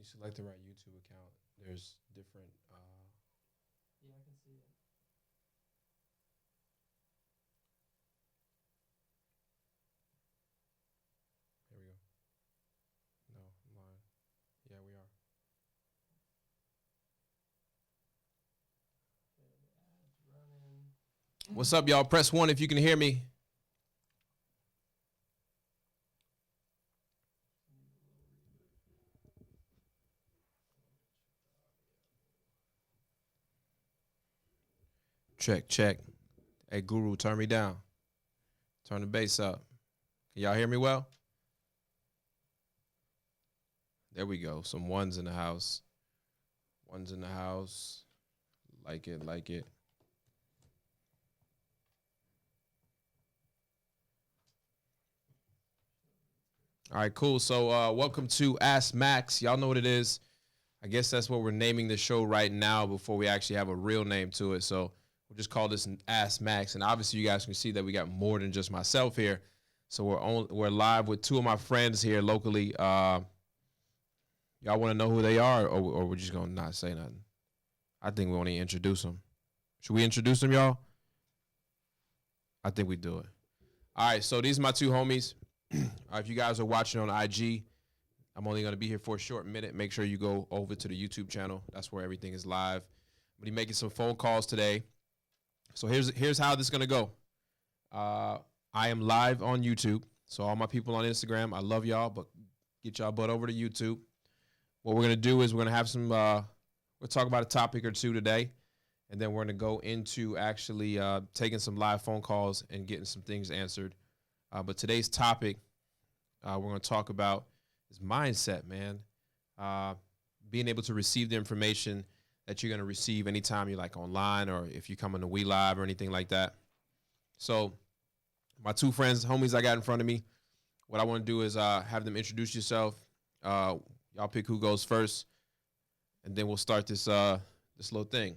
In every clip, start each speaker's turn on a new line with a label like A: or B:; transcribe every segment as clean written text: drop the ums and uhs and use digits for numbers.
A: select the right YouTube account, there's different.
B: Yeah, I can see it.
A: Here we go. No, I'm lying. Yeah, we are.
B: Okay, the ad's running.
A: What's up, y'all? Press 1 if you can hear me. Check, check. Hey, Guru, turn me down. Turn the bass up. Can y'all hear me well? There we go. Some ones in the house. Ones in the house. Like it, like it. All right, cool. So welcome to Ask Max. Y'all know what it is. I guess that's what we're naming the show right now before we actually have a real name to it. So we'll just call this an Ask Max. And obviously you guys can see that we got more than just myself here. So we're live with two of my friends here locally. Y'all want to know who they are, or we're just going to not say nothing? I think we want to introduce them. Should we introduce them, y'all? I think we do it. All right, so these are my two homies. If you guys are watching on IG, I'm only going to be here for a short minute. Make sure you go over to the YouTube channel. That's where everything is live. I'm going to be making some phone calls today. So here's how this is going to go. I am live on YouTube. So all my people on Instagram, I love y'all, but get y'all butt over to YouTube. What we're going to do is we're going to have some, we'll talk about a topic or two today. And then we're going to go into actually taking some live phone calls and getting some things answered. But today's topic we're going to talk about is mindset, man. Being able to receive the information that you're going to receive anytime you're like online or if you come into WELIVE or anything like that. So my two friends, homies I got in front of me, what I want to do is have them introduce yourself. Y'all pick who goes first, and then we'll start this little thing.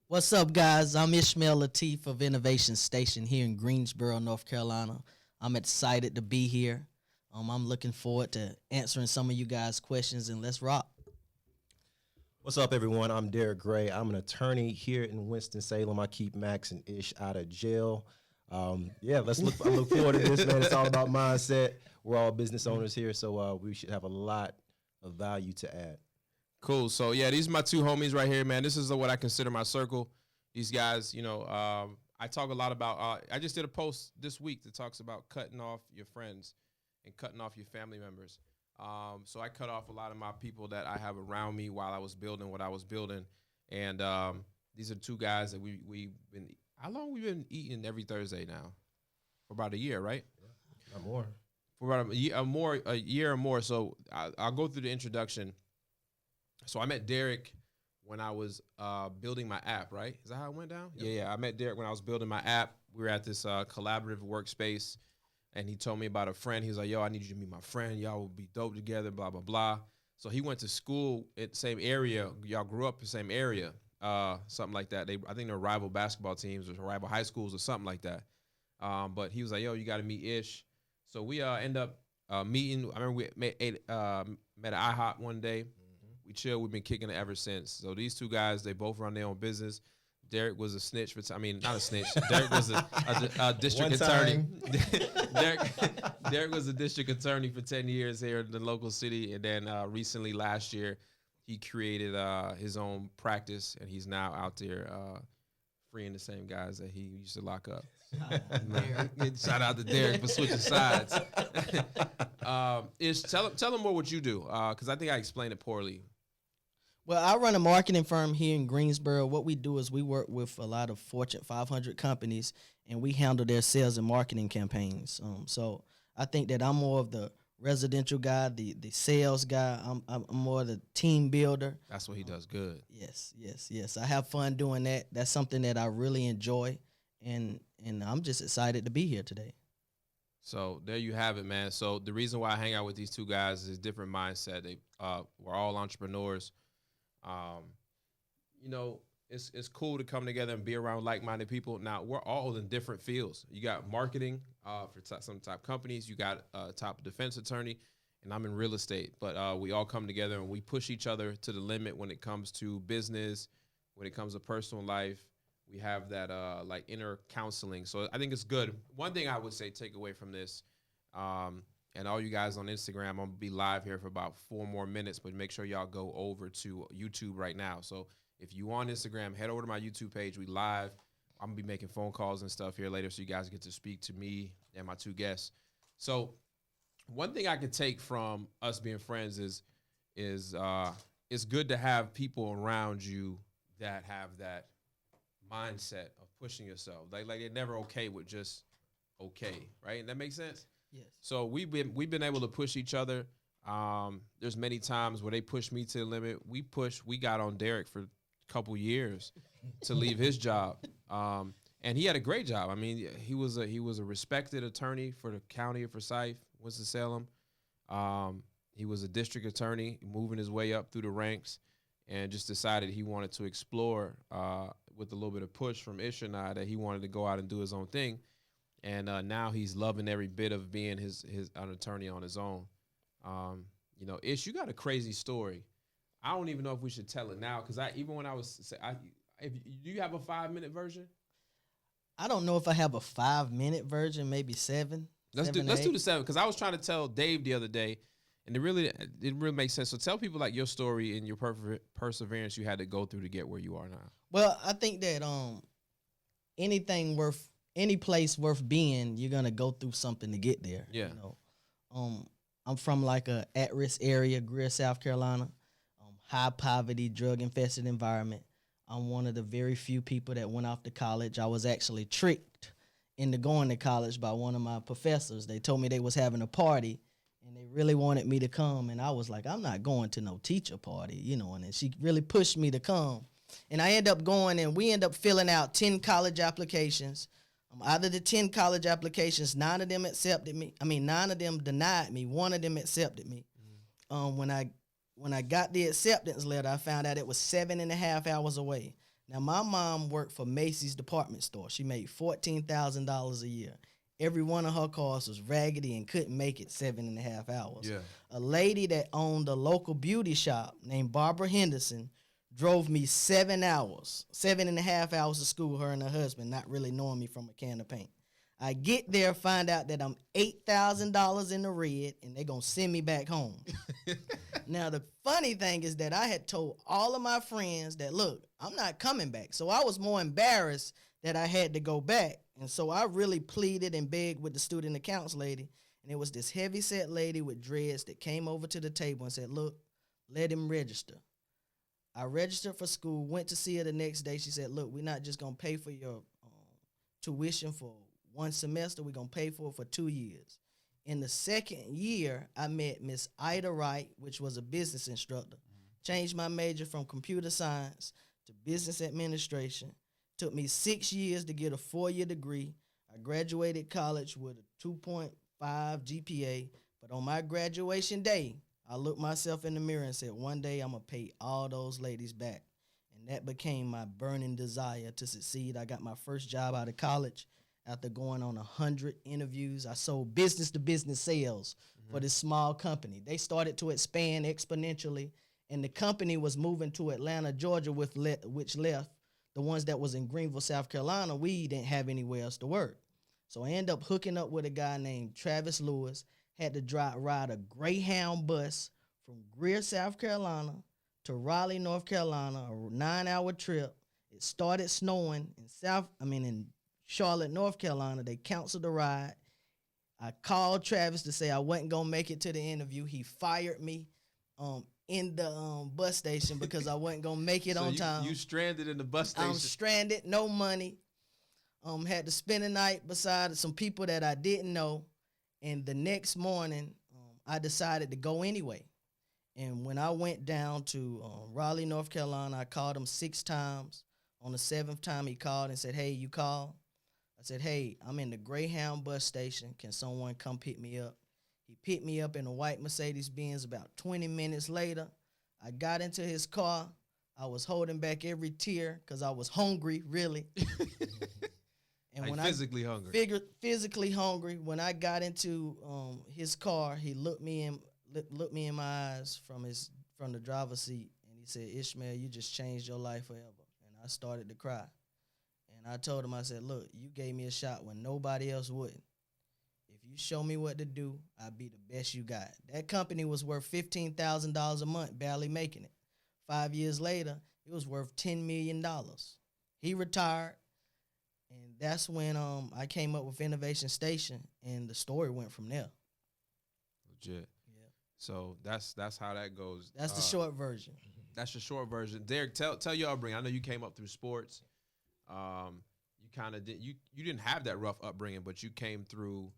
B: What's up, guys? I'm Ishmael Latif of Innovation Station here in Greensboro, North Carolina. I'm excited to be here. I'm looking forward to answering some of you guys' questions, and let's rock.
C: What's up, everyone? I'm Derek Gray. I'm an attorney here in Winston Salem. I keep Max and Ish out of jail. I look forward to this, man. It's all about mindset. We're all business owners here, so we should have a lot of value to add.
A: Cool. So, yeah, these are my two homies right here, man. This is what I consider my circle. These guys, you know, I talk a lot about, I just did a post this week that talks about cutting off your friends and cutting off your family members. So I cut off a lot of my people that I have around me while I was building what I was building. And these are two guys that we've been, how long we been eating every Thursday now? For about a year, right?
C: Yeah, not more.
A: For about a year or more. So I'll go through the introduction. So I met Derek when I was building my app, right? Is that how it went down? Yep. Yeah. I met Derek when I was building my app. We were at this collaborative workspace, and he told me about a friend. He was like, yo, I need you to meet my friend. Y'all will be dope together, blah, blah, blah. So he went to school at the same area. Y'all grew up in the same area, something like that. I think they're rival basketball teams or rival high schools or something like that. But he was like, yo, you got to meet Ish. So we end up meeting. I remember we met at IHOP one day. We chill. We've been kicking it ever since. So these two guys, they both run their own business. Derek was a snitch for. Not a snitch. Derek was a district attorney. Derek was a district attorney for 10 years here in the local city, and then recently last year, he created his own practice, and he's now out there freeing the same guys that he used to lock up. Shout out to Derek for switching sides. Tell him more what you do, because I think I explained it poorly.
B: Well, I run a marketing firm here in Greensboro. What we do is we work with a lot of Fortune 500 companies, and we handle their sales and marketing campaigns. So I think that I'm more of the residential guy, the sales guy. I'm more the team builder.
A: That's what he does good.
B: Yes. I have fun doing that. That's something that I really enjoy, and I'm just excited to be here today. So
A: there you have it, man. So the reason why I hang out with these two guys is different mindset. We're all entrepreneurs. You know, it's cool to come together and be around like-minded people. Now, we're all in different fields. You got marketing for some top companies. You got a top defense attorney. and I'm in real estate. But we all come together and we push each other to the limit when it comes to business, when it comes to personal life. We have that like inner counseling. So I think it's good. One thing I would say take away from this, and all you guys on Instagram, I'm gonna be live here for about 4 more minutes, but make sure y'all go over to YouTube right now. So if you on Instagram, head over to my YouTube page. We live. I'm gonna be making phone calls and stuff here later, so you guys get to speak to me and my 2 guests. So one thing I could take from us being friends is it's good to have people around you that have that mindset of pushing yourself. Like they're never okay with just okay, right? And that makes sense.
B: Yes.
A: So we've been able to push each other. There's many times where they pushed me to the limit. We got on Derek for a couple years to leave his job. And he had a great job. I mean, he was a respected attorney for the county of Forsyth, Winston Salem. He was a district attorney, moving his way up through the ranks, and just decided he wanted to explore with a little bit of push from Ish and I that he wanted to go out and do his own thing. And now he's loving every bit of being an attorney on his own. Ish, you got a crazy story. I don't even know if we should tell it now because do you have a 5-minute version?
B: I don't know if I have a 5-minute version, maybe 7.
A: Let's do the 7 because I was trying to tell Dave the other day, and it really makes sense. So tell people like your story and your perseverance you had to go through to get where you are now.
B: Well, I think that any place worth being, you're gonna go through something to get there.
A: Yeah.
B: I'm from like a at-risk area, Greer, South Carolina, high poverty, drug-infested environment. I'm one of the very few people that went off to college. I was actually tricked into going to college by one of my professors. They told me they was having a party, and they really wanted me to come. And I was like, I'm not going to no teacher party, and then she really pushed me to come. And I end up going, and we end up filling out 10 college applications. Out of the 10 college applications, 9 of them accepted me. 9 of them denied me. 1 of them accepted me. When I got the acceptance letter, I found out it was 7.5 hours away. Now, my mom worked for Macy's department store. She made $14,000 a year. Every one of her cars was raggedy and couldn't make it 7.5 hours.
A: Yeah.
B: A lady that owned a local beauty shop named Barbara Henderson drove me 7.5 hours to school, her and her husband, not really knowing me from a can of paint. I get there, find out that I'm $8,000 in the red, and they're going to send me back home. Now, the funny thing is that I had told all of my friends that, look, I'm not coming back. So I was more embarrassed that I had to go back. And so I really pleaded and begged with the student accounts lady. And it was this heavy-set lady with dreads that came over to the table and said, look, let him register. I registered for school, went to see her the next day. She said, look, we're not just going to pay for your tuition for 1 semester. We're going to pay for it for 2 years. In the second year, I met Miss Ida Wright, which was a business instructor. Changed my major from computer science to business administration. Took me 6 years to get a 4-year degree. I graduated college with a 2.5 GPA. But on my graduation day, I looked myself in the mirror and said, one day I'm going to pay all those ladies back. And that became my burning desire to succeed. I got my first job out of college after going on 100 interviews. I sold business-to-business sales for this small company. They started to expand exponentially, and the company was moving to Atlanta, Georgia, which left the ones that was in Greenville, South Carolina. We didn't have anywhere else to work. So I ended up hooking up with a guy named Travis Lewis. Had to ride a Greyhound bus from Greer, South Carolina to Raleigh, North Carolina, a 9-hour trip. It started snowing in Charlotte, North Carolina. They canceled the ride. I called Travis to say I wasn't going to make it to the interview. He fired me in the bus station because I wasn't going to make it on time.
A: You stranded in the bus station.
B: I'm stranded, no money. Had to spend the night beside some people that I didn't know. And the next morning, I decided to go anyway. And when I went down to Raleigh, North Carolina, I called him 6 times. On the 7th time, he called and said, hey, you called? I said, hey, I'm in the Greyhound bus station. Can someone come pick me up? He picked me up in a white Mercedes-Benz. About 20 minutes later, I got into his car. I was holding back every tear because I was hungry, really. And
A: like
B: when
A: physically hungry.
B: Physically hungry. When I got into his car, he looked me in looked me in my eyes from the driver's seat, and he said, "Ishmael, you just changed your life forever." And I started to cry. And I told him, I said, "Look, you gave me a shot when nobody else would. If you show me what to do, I'll be the best you got." That company was worth $15,000 a month, barely making it. 5 years later, it was worth $10 million. He retired, and that's when I came up with Innovation Station, and the story went from there.
A: Legit.
B: Yeah.
A: So that's how that goes.
B: That's the short version.
A: That's the short version. Derek, tell your upbringing. I know you came up through sports. You kind of you didn't have that rough upbringing, but you came through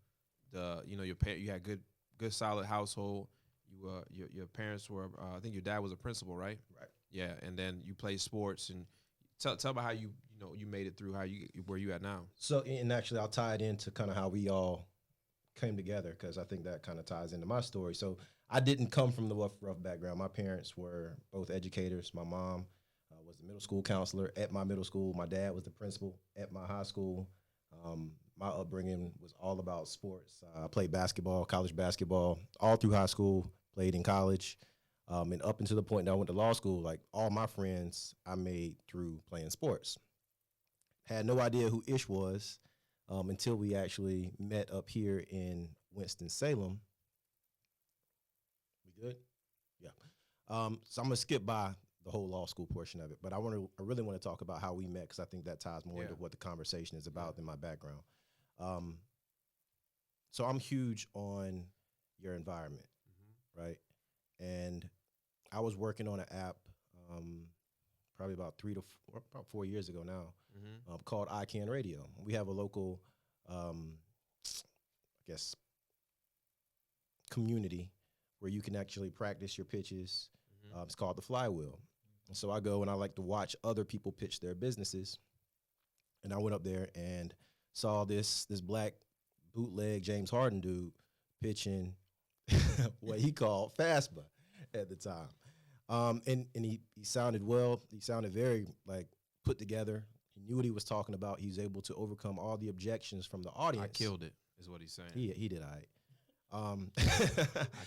A: you had good solid household. Your parents were I think your dad was a principal, right?
C: Right.
A: Yeah, and then you played sports, and tell about how you made it through, how you where you at now.
C: So, and actually, I'll tie it into kind of how we all came together, because I think that kind of ties into my story. So I didn't come from the rough background. My parents were both educators. My mom was the middle school counselor at my middle school. My dad was the principal at my high school. My upbringing was all about sports. I played basketball, college basketball, all through high school, played in college, and up until the point that I went to law school, like all my friends I made through playing sports. Had no idea who Ish was until we actually met up here in Winston-Salem. We good? Yeah. So I'm going to skip by the whole law school portion of it, but I really want to talk about how we met, because I think that ties more into what the conversation is about than my background. So I'm huge on your environment, right? And I was working on an app probably about 4 years ago now, called iCan Radio. We have a local, I guess, community where you can actually practice your pitches. It's called the Flywheel. And so I go and I like to watch other people pitch their businesses. And I went up there and saw this black bootleg James Harden dude pitching what he called FASBA at the time. And he sounded well. He sounded very put together. He knew what he was talking about. He was able to overcome all the objections from the audience.
A: I killed it, is what he's saying.
C: He did all right.
A: I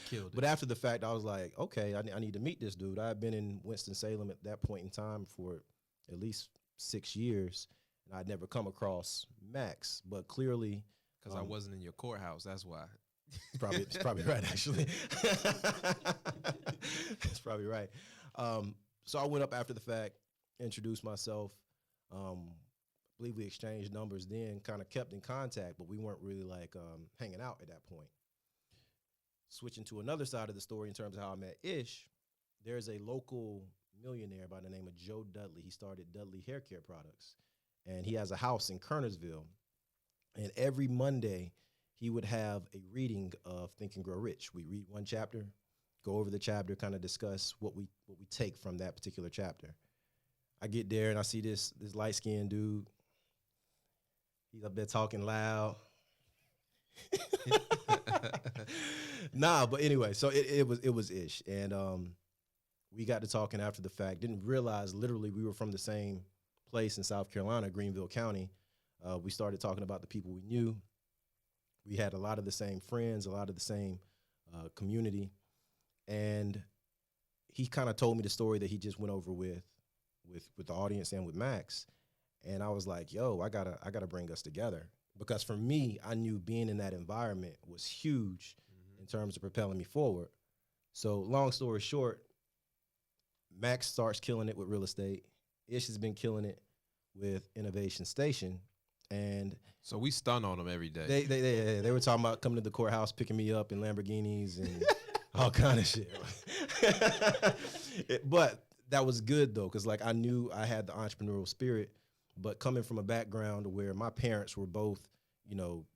A: killed it.
C: But after the fact, I was like, okay, I need to meet this dude. I had been in Winston-Salem at that point in time for at least 6 years, and I'd never come across Max. But clearly,
A: because I wasn't in your courthouse, that's why.
C: It's probably right, actually. That's probably right. So I went up after the fact, introduced myself. I believe we exchanged numbers then, kind of kept in contact, but we weren't really hanging out at that point. Switching to another side of the story in terms of how I met Ish, there's a local millionaire by the name of Joe Dudley. He started Dudley Hair Care Products, and he has a house in Kernersville. And every Monday, he would have a reading of Think and Grow Rich. We read one chapter, go over the chapter, kind of discuss what we take from that particular chapter. I get there and I see this light-skinned dude. He's up there talking loud. But anyway, so it was Ish, and we got to talking after the fact. Didn't realize literally we were from the same place in South Carolina, Greenville County. We started talking about the people we knew. We had a lot of the same friends, a lot of the same community, and he kind of told me the story that he just went over with the audience and with Max, and I was like, "Yo, I gotta bring us together." Because for me, I knew being in that environment was huge in terms of propelling me forward. So long story short, Max starts killing it with real estate. Ish has been killing it with Innovation Station. And
A: so we stun on them every day.
C: They were talking about coming to the courthouse, picking me up in Lamborghinis and all kind of shit. But that was good, though, because I knew I had the entrepreneurial spirit. But coming from a background where my parents were both,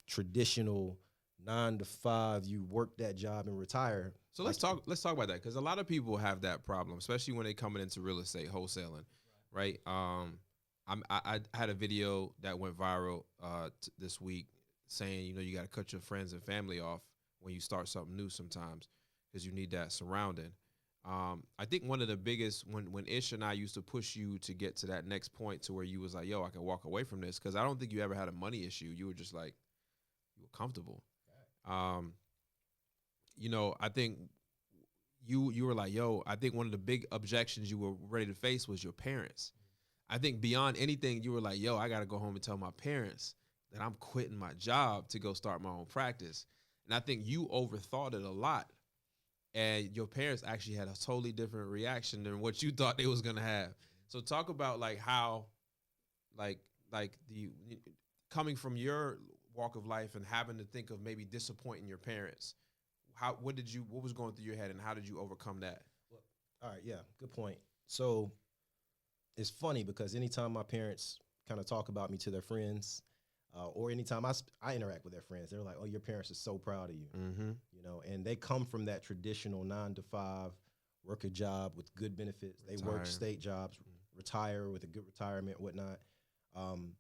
C: traditional 9 to 5, you work that job and retire.
A: So let's talk about that, because a lot of people have that problem, especially when they coming into real estate wholesaling, right? I had a video that went viral this week saying, you got to cut your friends and family off when you start something new sometimes, because you need that surrounding. I think one of the biggest, when Ish and I used to push you to get to that next point to where you was like, yo, I can walk away from this, because I don't think you ever had a money issue. You were just you were comfortable. I think you were like, yo, I think one of the big objections you were ready to face was your parents. I think beyond anything, you were like, yo, I got to go home and tell my parents that I'm quitting my job to go start my own practice. And I think you overthought it a lot. And your parents actually had a totally different reaction than what you thought they was going to have. So talk about like how, like the coming from your walk of life and having to think of maybe disappointing your parents. What was going through your head and how did you overcome that?
C: Well, all right, yeah, good point. So it's funny because anytime my parents kind of talk about me to their friends, or anytime I interact with their friends, they're like, "Oh, your parents are so proud of you," you know. And they come from that traditional 9 to 5, work a job with good benefits. They work state jobs, retire with a good retirement, whatnot.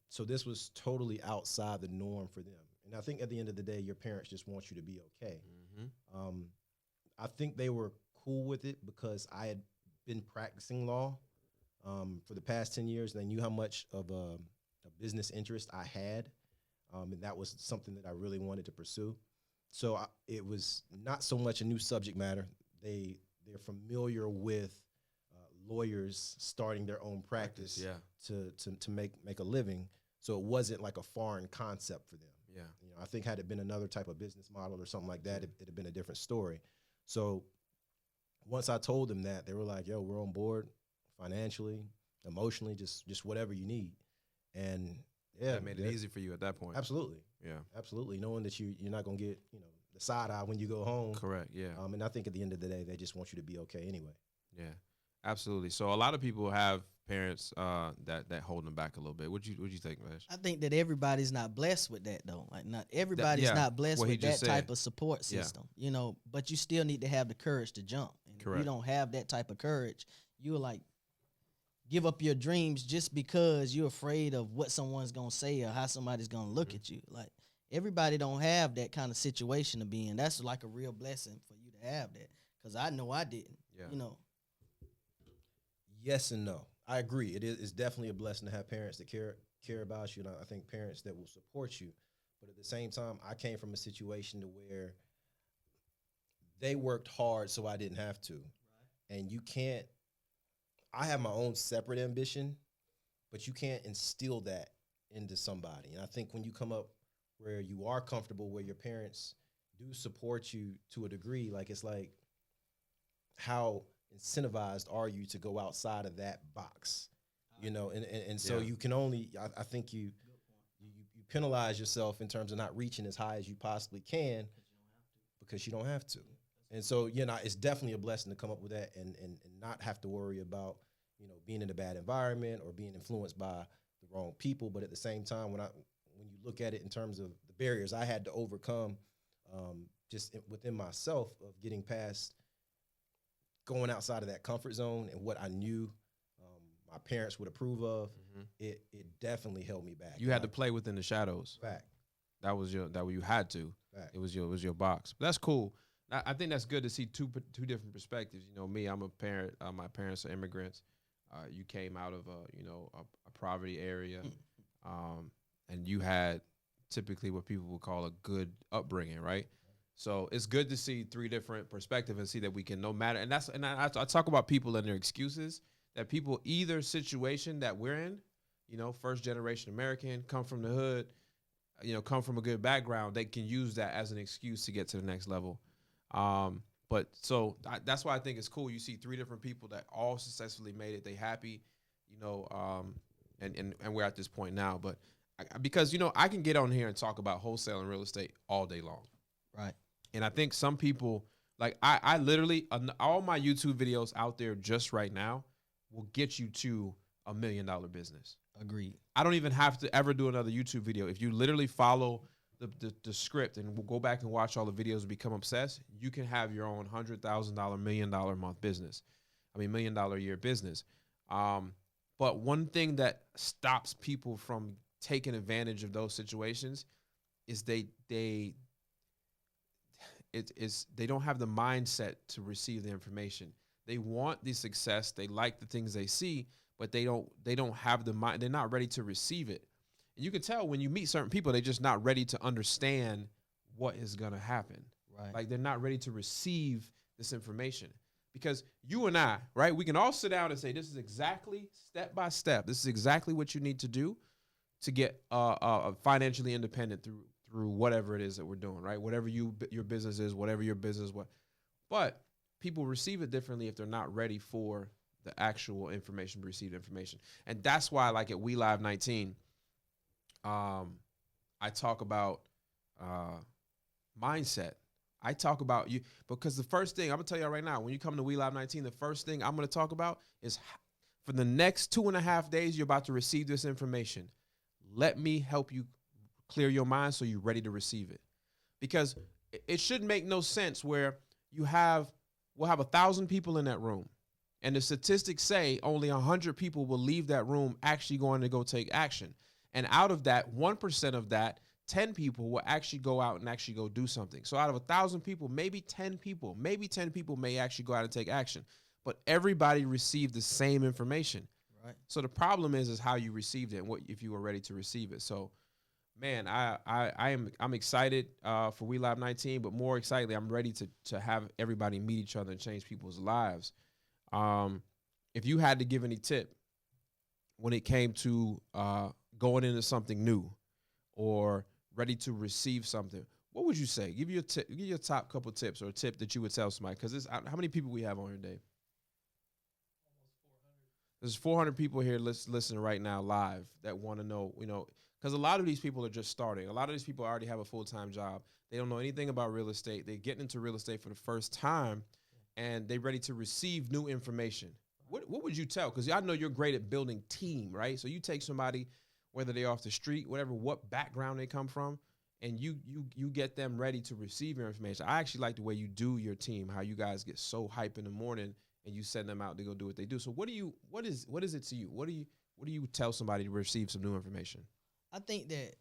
C: So this was totally outside the norm for them. And I think at the end of the day, your parents just want you to be okay. I think they were cool with it because I had been practicing law for the past 10 years, and they knew how much of a business interest I had. And that was something that I really wanted to pursue. So it was not so much a new subject matter. They're familiar with lawyers starting their own practice to make a living. So it wasn't like a foreign concept for them.
A: Yeah.
C: You know, I think had it been another type of business model or something like that, it'd have been a different story. So once I told them that, they were like, "Yo, we're on board financially, emotionally, just whatever you need." And yeah,
A: that made it easy for you at that point.
C: Absolutely.
A: Yeah.
C: Absolutely. Knowing that you're not gonna get, the side eye when you go home.
A: Correct. Yeah.
C: And I think at the end of the day, they just want you to be okay anyway.
A: Yeah. Absolutely. So a lot of people have parents that hold them back a little bit. What'd you think, Vash?
B: I think that everybody's not blessed with that though. Like not everybody's not blessed with that type of support system. But you still need to have the courage to jump. And
A: Correct.
B: If you don't have that type of courage, you'll like give up your dreams just because you're afraid of what someone's gonna say or how somebody's gonna look at you. Like everybody don't have that kind of situation to be in. That's like a real blessing for you to have that. Cause I know I didn't.
A: Yeah.
C: Yes and no. I agree. It's definitely a blessing to have parents that care about you. And I think parents that will support you. But at the same time, I came from a situation to where they worked hard so I didn't have to. Right. And I have my own separate ambition, but you can't instill that into somebody. And I think when you come up where you are comfortable, where your parents do support you to a degree, like it's like, how incentivized are you to go outside of that box, and so you can only, I think you penalize yourself in terms of not reaching as high as you possibly can because you don't have to. And so, it's definitely a blessing to come up with that and not have to worry about, being in a bad environment or being influenced by the wrong people. But at the same time, when you look at it in terms of the barriers I had to overcome, just within myself of getting past going outside of that comfort zone and what I knew my parents would approve of, it definitely held me back.
A: You had to play within the shadows.
C: Fact.
A: That you had to.
C: Fact.
A: It was your box. But that's cool. I think that's good to see two different perspectives. Me, I'm a parent. My parents are immigrants. You came out of a poverty area, and you had typically what people would call a good upbringing, right? So it's good to see 3 different perspectives and see that we can, no matter, and I talk about people and their excuses, that people either situation that we're in, first generation American, come from the hood, come from a good background, they can use that as an excuse to get to the next level. But so that's why I think it's cool. You see 3 different people that all successfully made it. They happy, and we're at this point now. But because I can get on here and talk about wholesale and real estate all day long.
B: Right.
A: And I think some people, like I literally, all my YouTube videos out there just right now will get you to $1 million business.
B: Agreed. I
A: don't even have to ever do another YouTube video. If you literally follow the script and we'll go back and watch all the videos and become obsessed, you can have your own $100,000, $1 million a month business. $1 million a year business. But one thing that stops people from taking advantage of those situations is they don't have the mindset to receive the information. They want the success. They like the things they see, but they don't have the mind. They're not ready to receive it. And you can tell when you meet certain people, they're just not ready to understand what is going to happen.
B: Right.
A: Like they're not ready to receive this information. Because you and I, right, we can all sit down and say, this is exactly step by step. This is exactly what you need to do to get financially independent through whatever it is that we're doing, right? Whatever your business is, whatever your business what. But people receive it differently if they're not ready for the actual information, received information. And that's why, like at WELIVE 19, I talk about mindset. I talk about you because the first thing I'm gonna tell y'all right now, when you come to WELIVE 19, the first thing I'm gonna talk about is for the next 2.5 days, you're about to receive this information. Let me help you clear your mind so you're ready to receive it. Because it should make no sense where we'll have 1,000 people in that room, and the statistics say only 100 people will leave that room actually going to go take action. And out of that, 1% of that, 10 people will actually go out and actually go do something. So out of 1,000 people, maybe 10 people may actually go out and take action. But everybody received the same information.
B: Right.
A: So the problem is how you received it and what if you were ready to receive it. So, man, I'm excited for WELIVE 19, but more excitedly, I'm ready to have everybody meet each other and change people's lives. If you had to give any tip when it came to going into something new or ready to receive something, what would you say? Give your top couple tips or a tip that you would tell somebody. Because how many people we have on here, Dave? There's 400 people here listening right now live that want to know, because a lot of these people are just starting. A lot of these people already have a full-time job. They don't know anything about real estate. They're getting into real estate for the first time, and they're ready to receive new information. What would you tell? Because I know you're great at building team, right? So you take somebody, whether they're off the street, whatever, what background they come from, and you get them ready to receive your information. I actually like the way you do your team, how you guys get so hype in the morning and you send them out to go do what they do. So what is it to you? What do you tell somebody to receive some new information?
B: I think that,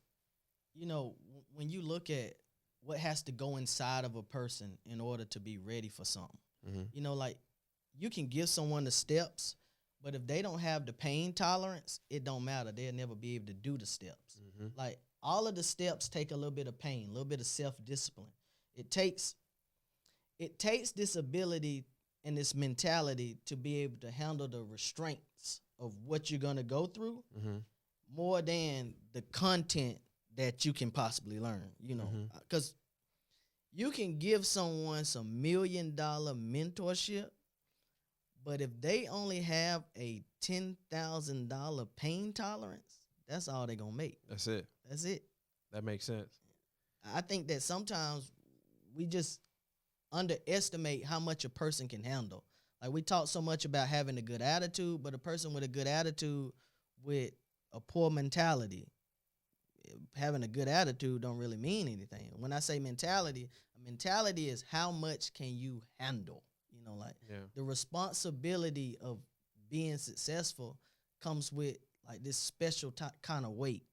B: when you look at what has to go inside of a person in order to be ready for something, like you can give someone the steps, but if they don't have the pain tolerance, it don't matter. They'll never be able to do the steps. Like all of the steps take a little bit of pain, a little bit of self-discipline. It takes this ability and this mentality to be able to handle the restraints of what you're going to go through more than the content that you can possibly learn, because you can give someone some $1 million mentorship, but if they only have a $10,000 pain tolerance, that's all they're going to make.
A: That's it. That makes sense.
B: I think that sometimes we just underestimate how much a person can handle. Like we talk so much about having a good attitude, but a person with a good attitude with a poor mentality, having a good attitude don't really mean anything. When I say mentality, a mentality is how much can you handle? The responsibility of being successful comes with like this special kind of weight.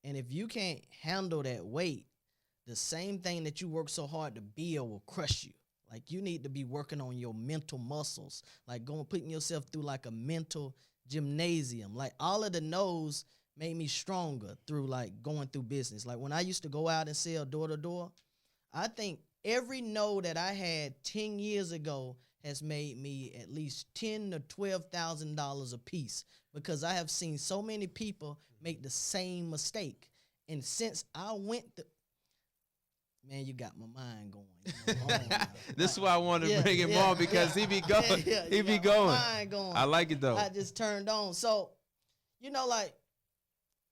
B: And if you can't handle that weight, the same thing that you work so hard to build will crush you. Like you need to be working on your mental muscles, like putting yourself through like a mental gymnasium. Like all of the no's made me stronger through like going through business. Like when I used to go out and sell door to door, I think every no that I had 10 years ago has made me at least $10,000 to $12,000 a piece, because I have seen so many people make the same mistake. And since I went man, you got my mind going.
A: This is why I wanted to bring him on, because he be going. He be going. I like it though.
B: I just turned on. So, like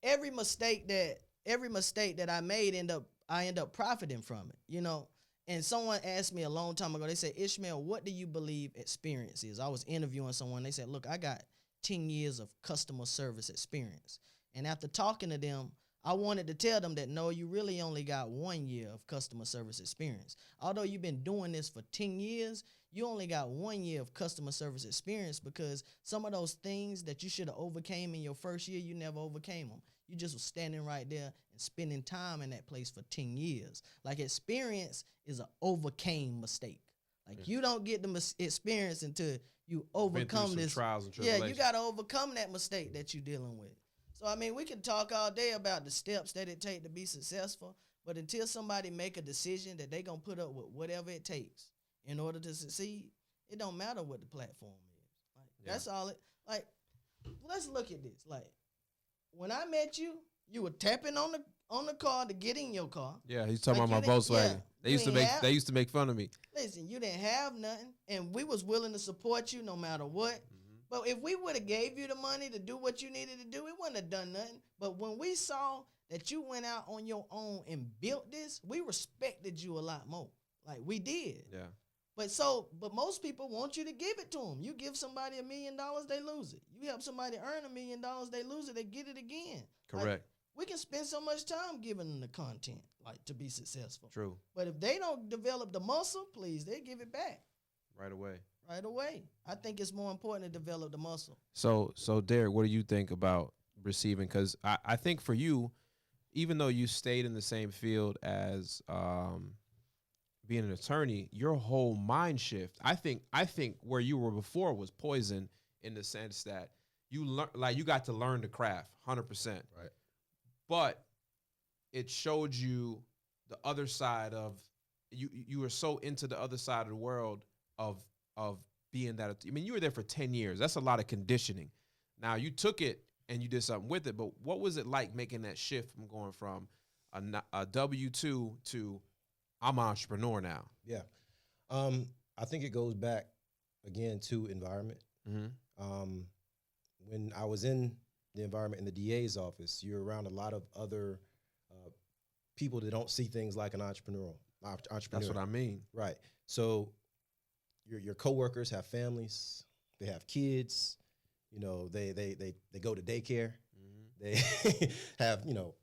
B: every mistake that I made, I end up profiting from it, And someone asked me a long time ago, they said, Ishmael, what do you believe experience is? I was interviewing someone. They said, look, I got 10 years of customer service experience. And after talking to them, I wanted to tell them that, no, you really only got 1 year of customer service experience. Although you've been doing this for 10 years, you only got 1 year of customer service experience, because some of those things that you should have overcame in your first year, you never overcame them. You just was standing right there and spending time in that place for 10 years. Like experience is an overcame mistake. Like you don't get the experience until you overcome this.
A: Trials and tribulations.
B: Yeah, you got to overcome that mistake that you're dealing with. So, I mean, we can talk all day about the steps that it takes to be successful, but until somebody make a decision that they're going to put up with whatever it takes in order to succeed, It don't matter what the platform is. Like
A: Yeah.
B: that's all it. Like let's look at this. Like when I met you, you were tapping on the car to get in your car.
A: Yeah, he's talking
B: Like,
A: about
B: you
A: my
B: didn't-
A: Volkswagen.
B: yeah,
A: They
B: you
A: used to
B: ain't
A: make
B: have-
A: they used to make fun of me.
B: Listen, you didn't have nothing, and we was willing to support you no matter what. But if we would have gave you the money to do what you needed to do, it wouldn't have done nothing. But when we saw that you went out on your own and built this, we respected you a lot more. Like we did.
A: Yeah.
B: But most people want you to give it to them. You give somebody $1 million, they lose it. You help somebody earn $1 million, they lose it, they get it again.
A: Correct.
B: Like, we can spend so much time giving them the content, like to be successful.
A: True.
B: But if they don't develop the muscle, please, they give it back
A: Right away.
B: right away. I think it's more important to develop the muscle.
A: So Derek, what do you think about receiving? Because I think for you, even though you stayed in the same field as being an attorney, your whole mind shift. I think where you were before was poison in the sense that you got to learn the craft 100%.
C: Right.
A: But it showed you the other side of you were so into the other side of the world of being that. I mean, you were there for 10 years. That's a lot of conditioning. Now you took it and you did something with it, but what was it like making that shift from going from a W-2 to I'm an entrepreneur now?
C: Yeah. I think it goes back again to environment.
A: Mm-hmm.
C: When I was in the environment in the DA's office, you're around a lot of other people that don't see things like an entrepreneur.
A: That's what I mean.
C: Right. So your coworkers have families, they have kids, you know, they go to daycare, they have, you know,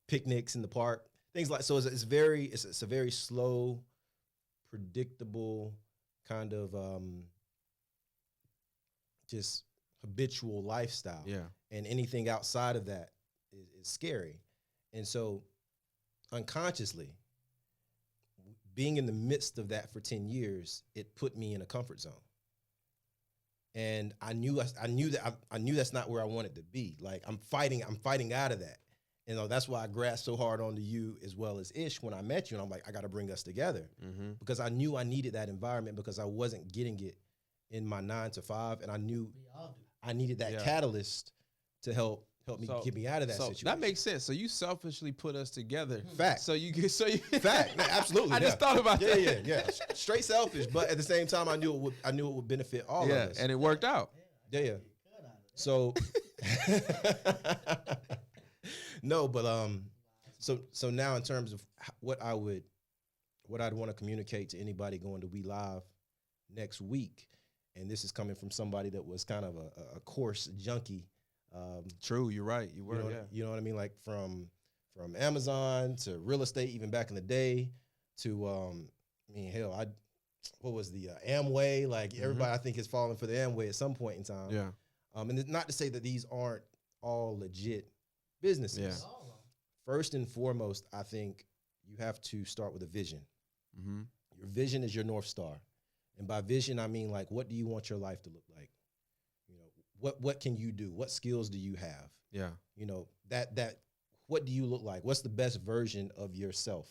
C: picnics in the park, things like, so it's a very slow, predictable kind of just habitual lifestyle.
A: Yeah.
C: And anything outside of that is scary. And so unconsciously, being in the midst of that for 10 years, it put me in a comfort zone. And I knew that's not where I wanted to be. Like I'm fighting out of that. You know, that's why I grasped so hard onto you as well as Ish when I met you. And I'm like, I got to bring us together because I knew I needed that environment because I wasn't getting it in my 9 to 5. And I knew I needed that catalyst to help me get me out of that situation.
A: That makes sense. So you selfishly put us together.
C: Fact. Fact. Absolutely.
A: I just thought about that.
C: Yeah. Straight selfish, but at the same time, I knew it would benefit all of us.
A: And it worked out.
C: Yeah. So no, but so now in terms of what I'd want to communicate to anybody going to WELIVE next week, and this is coming from somebody that was kind of a course junkie.
A: True, you're right. You were,
C: you know what I mean? Like from Amazon to real estate, even back in the day, to I mean, hell, what was the Amway? Like everybody, I think, has fallen for the Amway at some point in time.
A: Yeah.
C: And it's not to say that these aren't all legit businesses.
A: Yeah.
C: First and foremost, I think you have to start with a vision.
A: Mm-hmm.
C: Your vision is your North Star. And by vision, I mean, like, what do you want your life to look like? You know, what can you do? What skills do you have?
A: Yeah.
C: You know, that what do you look like? What's the best version of yourself?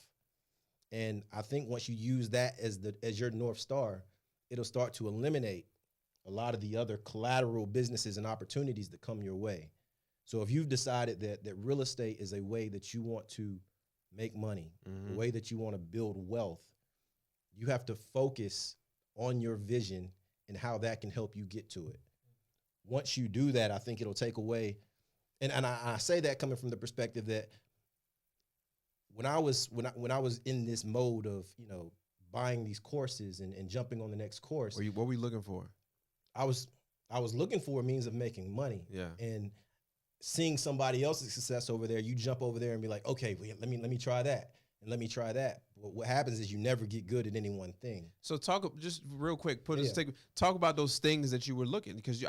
C: And I think once you use that as your North Star, it'll start to eliminate a lot of the other collateral businesses and opportunities that come your way. So if you've decided that real estate is a way that you want to make money, a way that you want to build wealth, you have to focus on your vision and how that can help you get to it. Once you do that, I think it'll take away, and I say that coming from the perspective that when I was in this mode of, you know, buying these courses and jumping on the next course,
A: What were you looking for?
C: I was looking for a means of making money.
A: Yeah.
C: And seeing somebody else's success over there, you jump over there and be like, okay, well, let me try that. And let me try that. But what happens is you never get good at any one thing.
A: So talk just real quick. Talk about those things that you were looking, because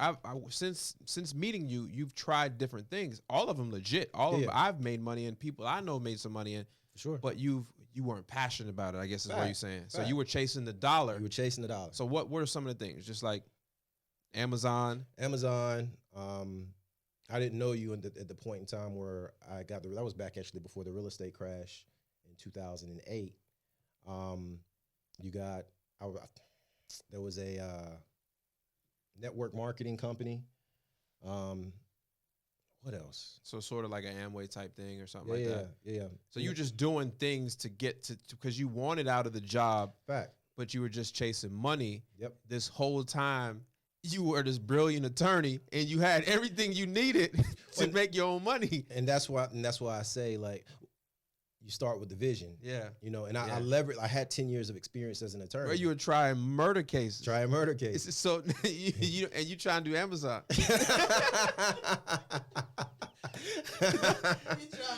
A: since meeting you, you've tried different things. All of them legit. All of them I've made money in. People I know made some money in.
C: For sure.
A: But you weren't passionate about it, I guess is what you're saying. So
C: Fact.
A: you were chasing the dollar.
C: You were chasing the dollar.
A: So what were some of the things? Just like Amazon.
C: I didn't know you at the point in time where I got that was back actually before the real estate crash in 2008. There was a network marketing company. What else?
A: So sort of like an Amway type thing or something
C: Yeah,
A: like that.
C: yeah.
A: So you were just doing things to get to because you wanted out of the job,
C: Fact.
A: but you were just chasing money.
C: Yep.
A: This whole time, you were this brilliant attorney, and you had everything you needed to make your own money.
C: And that's why I say, like, you start with the vision.
A: Yeah.
C: You know, and I had 10 years of experience as an attorney.
A: Where you were trying murder cases.
C: Trying murder cases.
A: It's so you trying to do Amazon.
B: You trying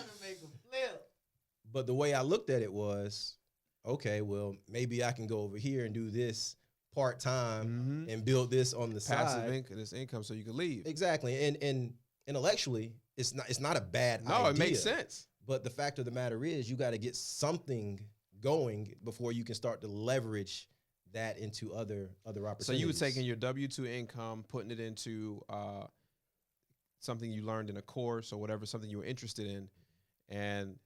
B: to make a flip.
C: But the way I looked at it was, okay, well, maybe I can go over here and do this part-time and build this on the
A: Passive
C: side.
A: this income so you can leave.
C: Exactly. And intellectually, it's not a bad idea.
A: No, it makes sense.
C: But the fact of the matter is, you got to get something going before you can start to leverage that into other opportunities.
A: So you were taking your W-2 income, putting it into something you learned in a course or whatever, something you were interested in, and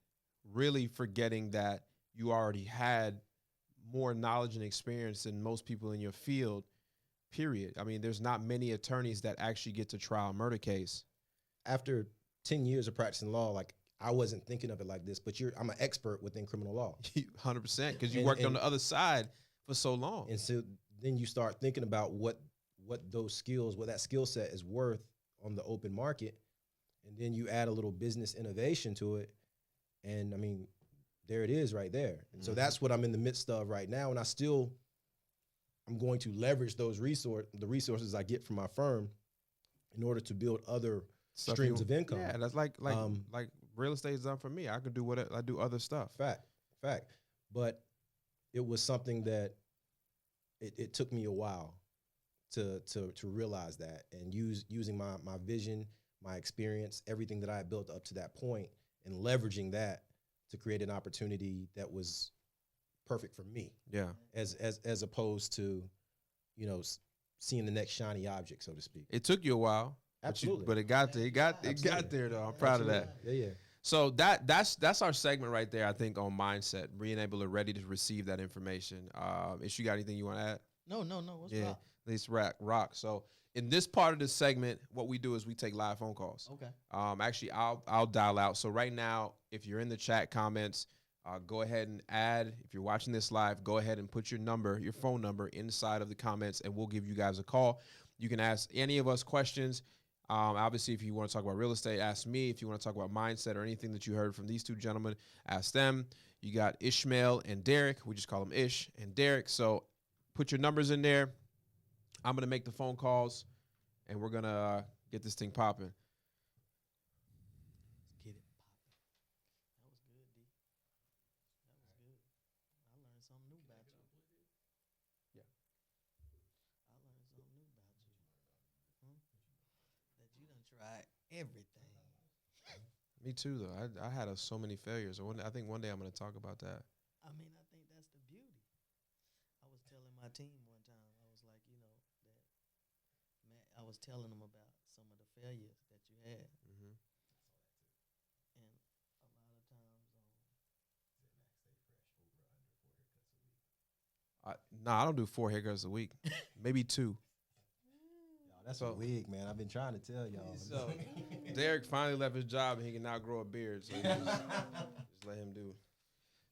A: really forgetting that you already had more knowledge and experience than most people in your field, period. I mean, there's not many attorneys that actually get to trial a murder case.
C: After 10 years of practicing law, like, I wasn't thinking of it like this, but I'm an expert within criminal law.
A: 100%, because you worked on the other side for so long.
C: And so then you start thinking about what those skills, what that skill set is worth on the open market. And then you add a little business innovation to it. And I mean, there it is right there. And so that's what I'm in the midst of right now. And I'm going to leverage the resources I get from my firm in order to build other streams of income.
A: Yeah, that's like real estate is done for me. I could do I do other stuff.
C: Fact. But it was something that it took me a while to realize that, and using my vision, my experience, everything that I had built up to that point, and leveraging that to create an opportunity that was perfect for me.
A: Yeah.
C: As opposed to, you know, seeing the next shiny object, so to speak.
A: It took you a while.
C: Absolutely.
A: But it got there. It got there though. I'm proud of that.
C: Yeah.
A: So that's our segment right there, I think, on mindset, being able to ready to receive that information. Ish, you got anything you want to add?
B: No. What's up?
A: At least rock. So in this part of the segment, what we do is we take live phone calls.
B: Okay.
A: Actually, I'll dial out. So right now, if you're in the chat comments, go ahead and add. If you're watching this live, go ahead and put your phone number inside of the comments, and we'll give you guys a call. You can ask any of us questions. Obviously, if you want to talk about real estate, ask me. If you want to talk about mindset or anything that you heard from these two gentlemen, ask them. You got Ishmael and Derek. We just call them Ish and Derek. So put your numbers in there. I'm going to make the phone calls, and we're going to get this thing popping.
B: Get it popping. That was good, D. That was good. I learned something new about you.
A: Yeah.
B: I learned something new about you. That you done tried everything.
A: Me too, though. I had so many failures. I think one day I'm going to talk about that.
B: I mean, I think that's the beauty. I was telling my team one time, I was like, you know, I was telling them about some of the failures that you had.
A: Mm-hmm.
B: And a lot of times,
A: I don't do 4 haircuts a week. Maybe 2.
C: That's a wig, man. I've been trying to tell y'all.
A: So Derek finally left his job, and he can now grow a beard. So just let him do.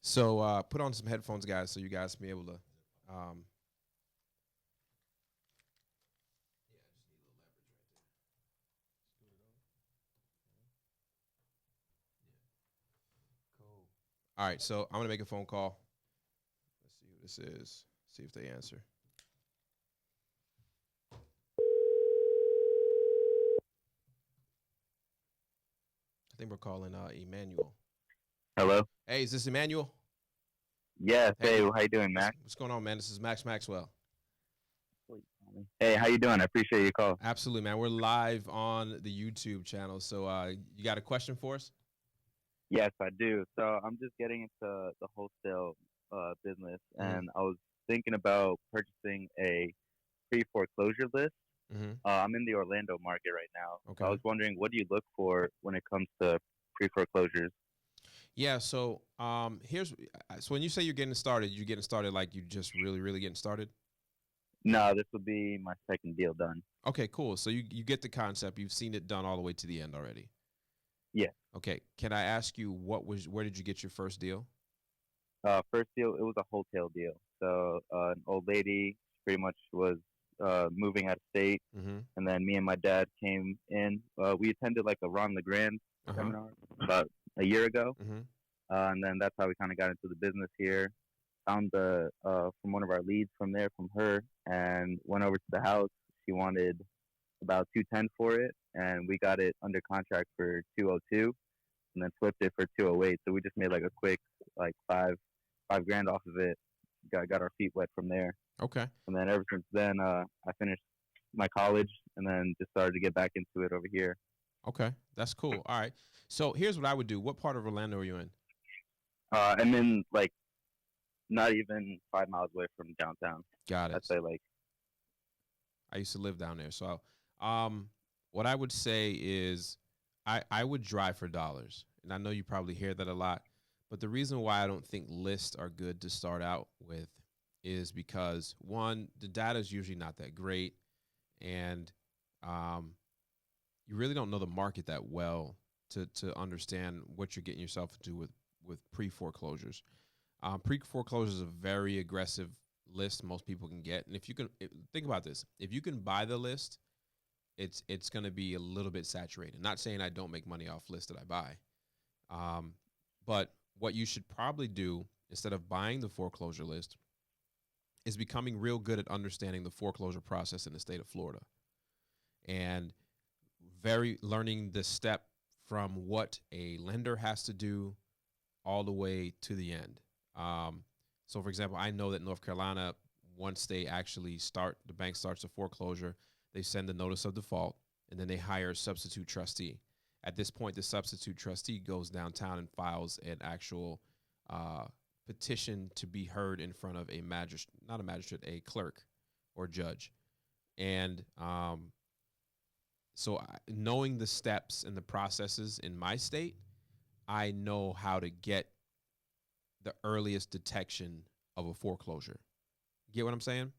A: So put on some headphones, guys, so you guys can be able to. Cool. All right, so I'm gonna make a phone call. Let's see who this is. See if they answer. I think we're calling Emmanuel.
D: Hello.
A: Hey, is this Emmanuel?
D: Yes.
A: Hey.
D: Hey, how you doing, Max?
A: What's going on, man? This is Maxwell.
D: Hey, how you doing? I appreciate your call.
A: Absolutely, man. We're live on the YouTube channel. So you got a question for us?
D: Yes, I do. So I'm just getting into the wholesale business, and I was thinking about purchasing a pre-foreclosure list. I'm in the Orlando market right now.
A: Okay.
D: I was wondering, what do you look for when it comes to pre-foreclosures?
A: Yeah. So so when you say you're getting started like you just really, really getting started?
D: No, this will be my second deal done.
A: Okay, cool. So you get the concept. You've seen it done all the way to the end already.
D: Yeah.
A: Okay. Can I ask you where did you get your first deal?
D: First deal, it was a wholesale deal. So an old lady pretty much was moving out of state,
A: Mm-hmm.
D: and then me and my dad came in. We attended like a Ron LeGrand
A: Uh-huh.
D: seminar about a year ago,
A: Mm-hmm.
D: and then that's how we kind of got into the business here. Found the from one of our leads from there from her, and went over to the house. She wanted about 210 for it, and we got it under contract for 202, and then flipped it for 208. So we just made like a quick like five grand off of it. Got our feet wet from there,
A: Okay.
D: and then ever since then, I finished my college and then just started to get back into it over here.
A: Okay. That's cool. All right. So here's what I would do. What part of Orlando are you in?
D: I'm in like not even 5 miles away from downtown.
A: Got
D: I'd
A: it.
D: say like
A: I used to live down there. So what I would say is I would drive for dollars. And I know you probably hear that a lot. But the reason why I don't think lists are good to start out with is because one, the data is usually not that great, and you really don't know the market that well to understand what you're getting yourself into with pre foreclosures. Pre foreclosure is a very aggressive list most people can get, and if you can think about this, if you can buy the list, it's going to be a little bit saturated. Not saying I don't make money off lists that I buy, but what you should probably do instead of buying the foreclosure list is becoming real good at understanding the foreclosure process in the state of Florida, and very learning the step from what a lender has to do all the way to the end. So, for example, I know that North Carolina, once they actually the bank starts a foreclosure, they send a notice of default, and then they hire a substitute trustee. At this point, the substitute trustee goes downtown and files an actual petition to be heard in front of not a magistrate, a clerk or judge. And so knowing the steps and the processes in my state, I know how to get the earliest detection of a foreclosure. Get what I'm saying?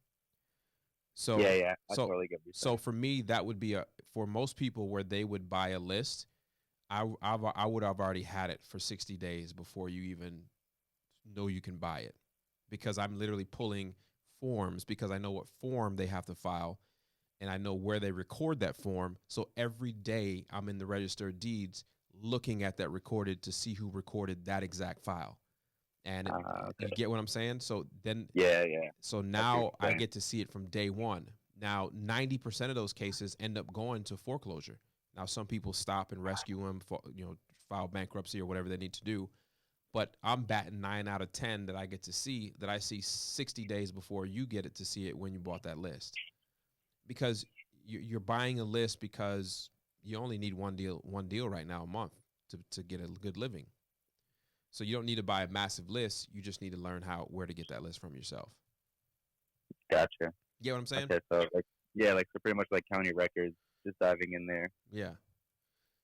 A: So
D: yeah, I totally get what you're saying.
A: so for me, that would be for most people where they would buy a list. I would have already had it for 60 days before you even know you can buy it, because I'm literally pulling forms because I know what form they have to file, and I know where they record that form. So every day I'm in the register of deeds looking at that recorded to see who recorded that exact file. And
D: Okay.
A: you get what I'm saying? So then,
D: Yeah.
A: so
D: I see
A: now
D: what
A: I
D: you're saying.
A: get to see it from day one. Now, 90% of those cases end up going to foreclosure. Now, some people stop and rescue them, file bankruptcy or whatever they need to do. But I'm batting 9 out of 10 that I see 60 days before you get it to see it when you bought that list. Because you're buying a list because you only need one deal right now a month to get a good living. So you don't need to buy a massive list. You just need to learn where to get that list from yourself.
D: Gotcha.
A: You get what I'm saying?
D: Okay, so so pretty much like county records, just diving in there.
A: Yeah.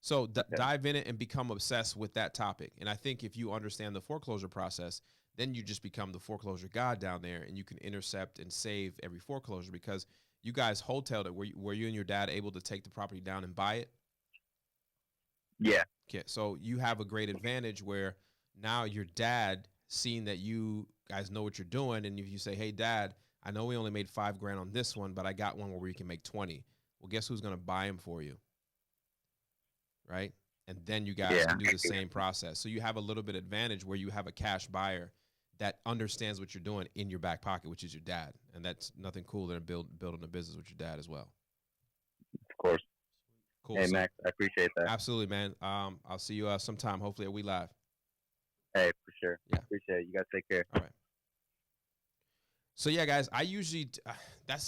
A: So
D: Okay.
A: dive in it and become obsessed with that topic. And I think if you understand the foreclosure process, then you just become the foreclosure god down there, and you can intercept and save every foreclosure, because you guys wholesale it. Were you and your dad able to take the property down and buy it?
D: Yeah.
A: Okay. So you have a great advantage where now your dad, seeing that you guys know what you're doing, and if you say, "Hey, Dad, I know we only made $5,000 on this one, but I got one where we can make 20." Well, guess who's going to buy them for you, right? And then you guys can do the same process. So you have a little bit advantage where you have a cash buyer that understands what you're doing in your back pocket, which is your dad, and that's nothing cooler than building a business with your dad as well.
D: Of course.
A: Cool.
D: Hey,
A: So,
D: Max, I appreciate that.
A: absolutely, man. I'll see you sometime. Hopefully at WELIVE.
D: Hey, for sure.
A: Yeah.
D: Appreciate it. You guys take care.
A: All right. So yeah, guys, I usually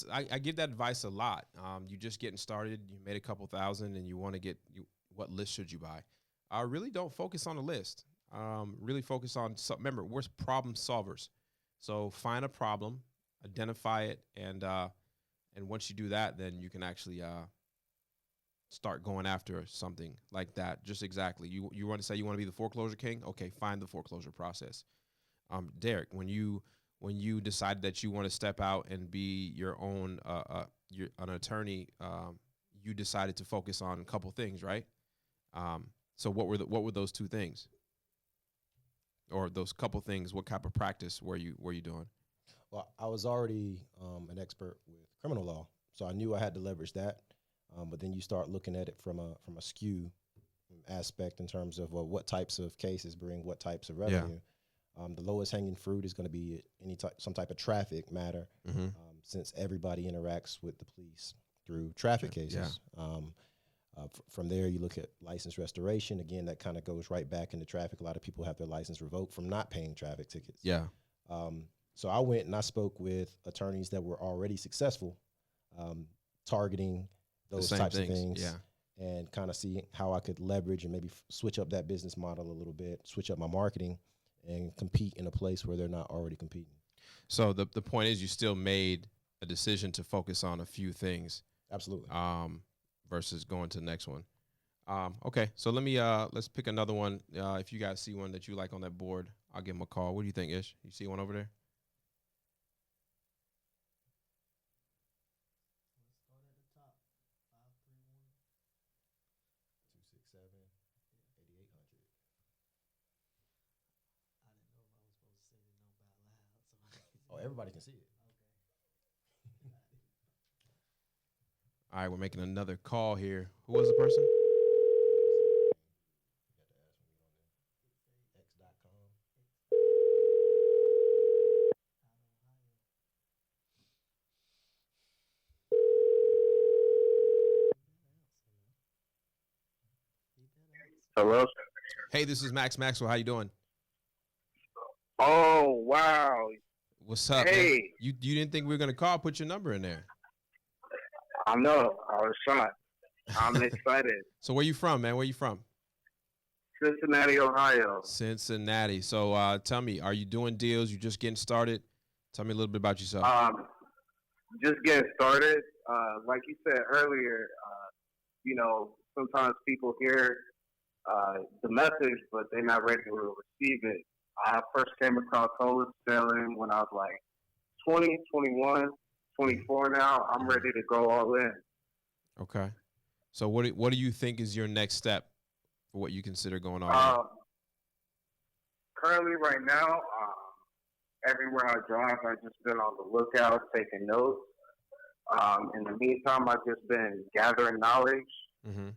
A: I give that advice a lot. You just getting started, you made a couple thousand, and you want to what list should you buy? Really don't focus on a list. Really focus on remember, we're problem solvers. So find a problem, identify it, and once you do that, then you can actually start going after something like that. Just exactly. You want to say you want to be the foreclosure king? Okay, find the foreclosure process. Derek, when you when you decided that you want to step out and be your own an attorney, you decided to focus on a couple things, right? So what were those two things, or those couple things? What type of practice were you doing?
C: Well, I was already an expert with criminal law, so I knew I had to leverage that. But then you start looking at it from a skew aspect in terms of what types of cases bring what types of revenue. The lowest hanging fruit is going to be some type of traffic matter, since everybody interacts with the police through traffic cases. From there, you look at license restoration. Again, that kind of goes right back into traffic. A lot of people have their license revoked from not paying traffic tickets. So I went and I spoke with attorneys that were already successful, targeting those types of things, and kind of see how I could leverage and maybe switch up that business model a little bit, switch up my marketing, and compete in a place where they're not already competing.
A: So the point is, you still made a decision to focus on a few things.
C: Absolutely.
A: Versus going to the next one. Okay, so let's pick another one. If you guys see one that you like on that board, I'll give them a call. What do you think, Ish? You see one over there?
C: Oh, everybody can see it.
A: All right, we're making another call here. Who was the person?
E: Hello?
A: Hey, this is Maxwell. How you doing?
E: Oh, wow.
A: What's up,
E: Hey.
A: man? You didn't think we were going to call? Put your number in there.
E: I know. I was shocked. I'm excited.
A: So where you from, man? Where you from?
E: Cincinnati, Ohio.
A: Cincinnati. So tell me, are you doing deals? You just getting started? Tell me a little bit about yourself.
E: Just getting started. Like you said earlier, sometimes people hear the message, but they're not ready to receive it. I first came across wholesaling when I was like 20, 21, 24 now. I'm ready to go all in.
A: Okay. So what do you think is your next step for what you consider going on?
E: Currently, right now, everywhere I drive, I've just been on the lookout, taking notes. In the meantime, I've just been gathering knowledge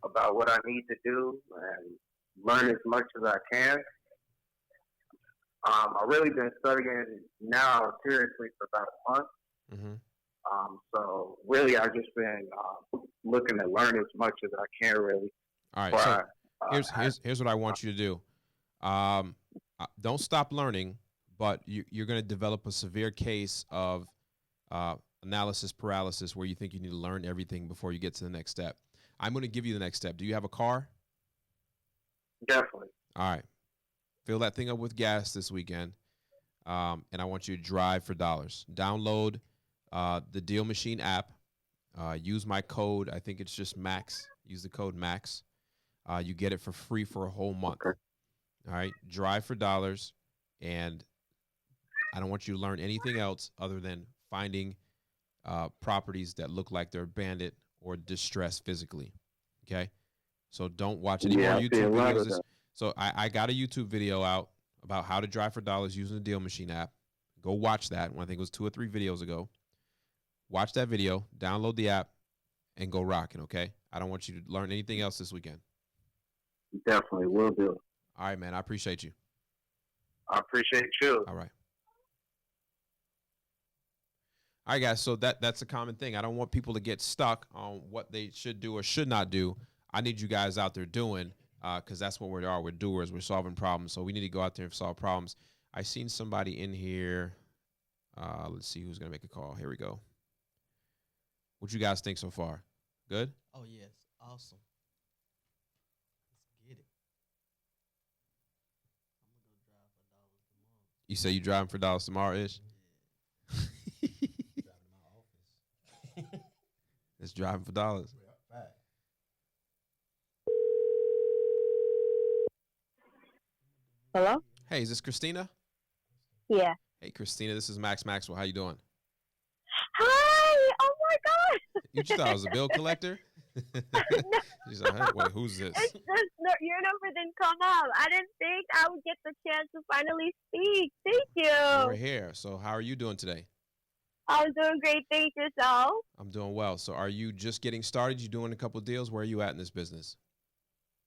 E: about what I need to do and learn as much as I can. I've really been studying now seriously for about a month. So really, I've just been looking to learn as much as I can, really.
A: All right. So here's what I want you to do. Don't stop learning, but you're going to develop a severe case of analysis paralysis, where you think you need to learn everything before you get to the next step. I'm going to give you the next step. Do you have a car?
E: Definitely.
A: All right. Fill that thing up with gas this weekend, and I want you to drive for dollars. Download the Deal Machine app. Use my code. I think it's just Max. Use the code Max. You get it for free for a whole month.
E: Okay.
A: All right. Drive for dollars, and I don't want you to learn anything else other than finding properties that look like they're abandoned or distressed physically. Okay. So don't watch any more YouTube videos. So I got a YouTube video out about how to drive for dollars using the Deal Machine app. Go watch that. I think it was 2 or 3 videos ago. Watch that video, download the app, and go rocking, okay? I don't want you to learn anything else this weekend.
E: Definitely will do.
A: All right, man. I appreciate you.
E: I appreciate you.
A: All right. All right, guys. So that's a common thing. I don't want people to get stuck on what they should do or should not do. I need you guys out there doing, because that's what we are. We're doers. We're solving problems. So we need to go out there and solve problems. I seen somebody in here. Let's see who's going to make a call. Here we go. What you guys think so far? Good?
B: Oh, yes. Awesome. Let's get it. I'm going to go drive for dollars tomorrow.
A: You say you driving for dollars tomorrow, Ish?
C: Driving to my office.
A: It's driving for dollars.
F: Hello?
A: Hey, is this Christina?
F: Yeah.
A: Hey, Christina, this is Maxwell. How you doing?
F: Hi! Oh my God!
A: You just thought I was a bill collector?
F: No,
A: She's like, hey, wait, who's this?
F: it's just no, your number didn't come up. I didn't think I would get the chance to finally speak. Thank
A: You're
F: you.
A: here. So how are you doing today?
F: I was doing great. Thank yourself.
A: I'm doing well. So are you just getting started? You doing a couple of deals? Where are you at in this business?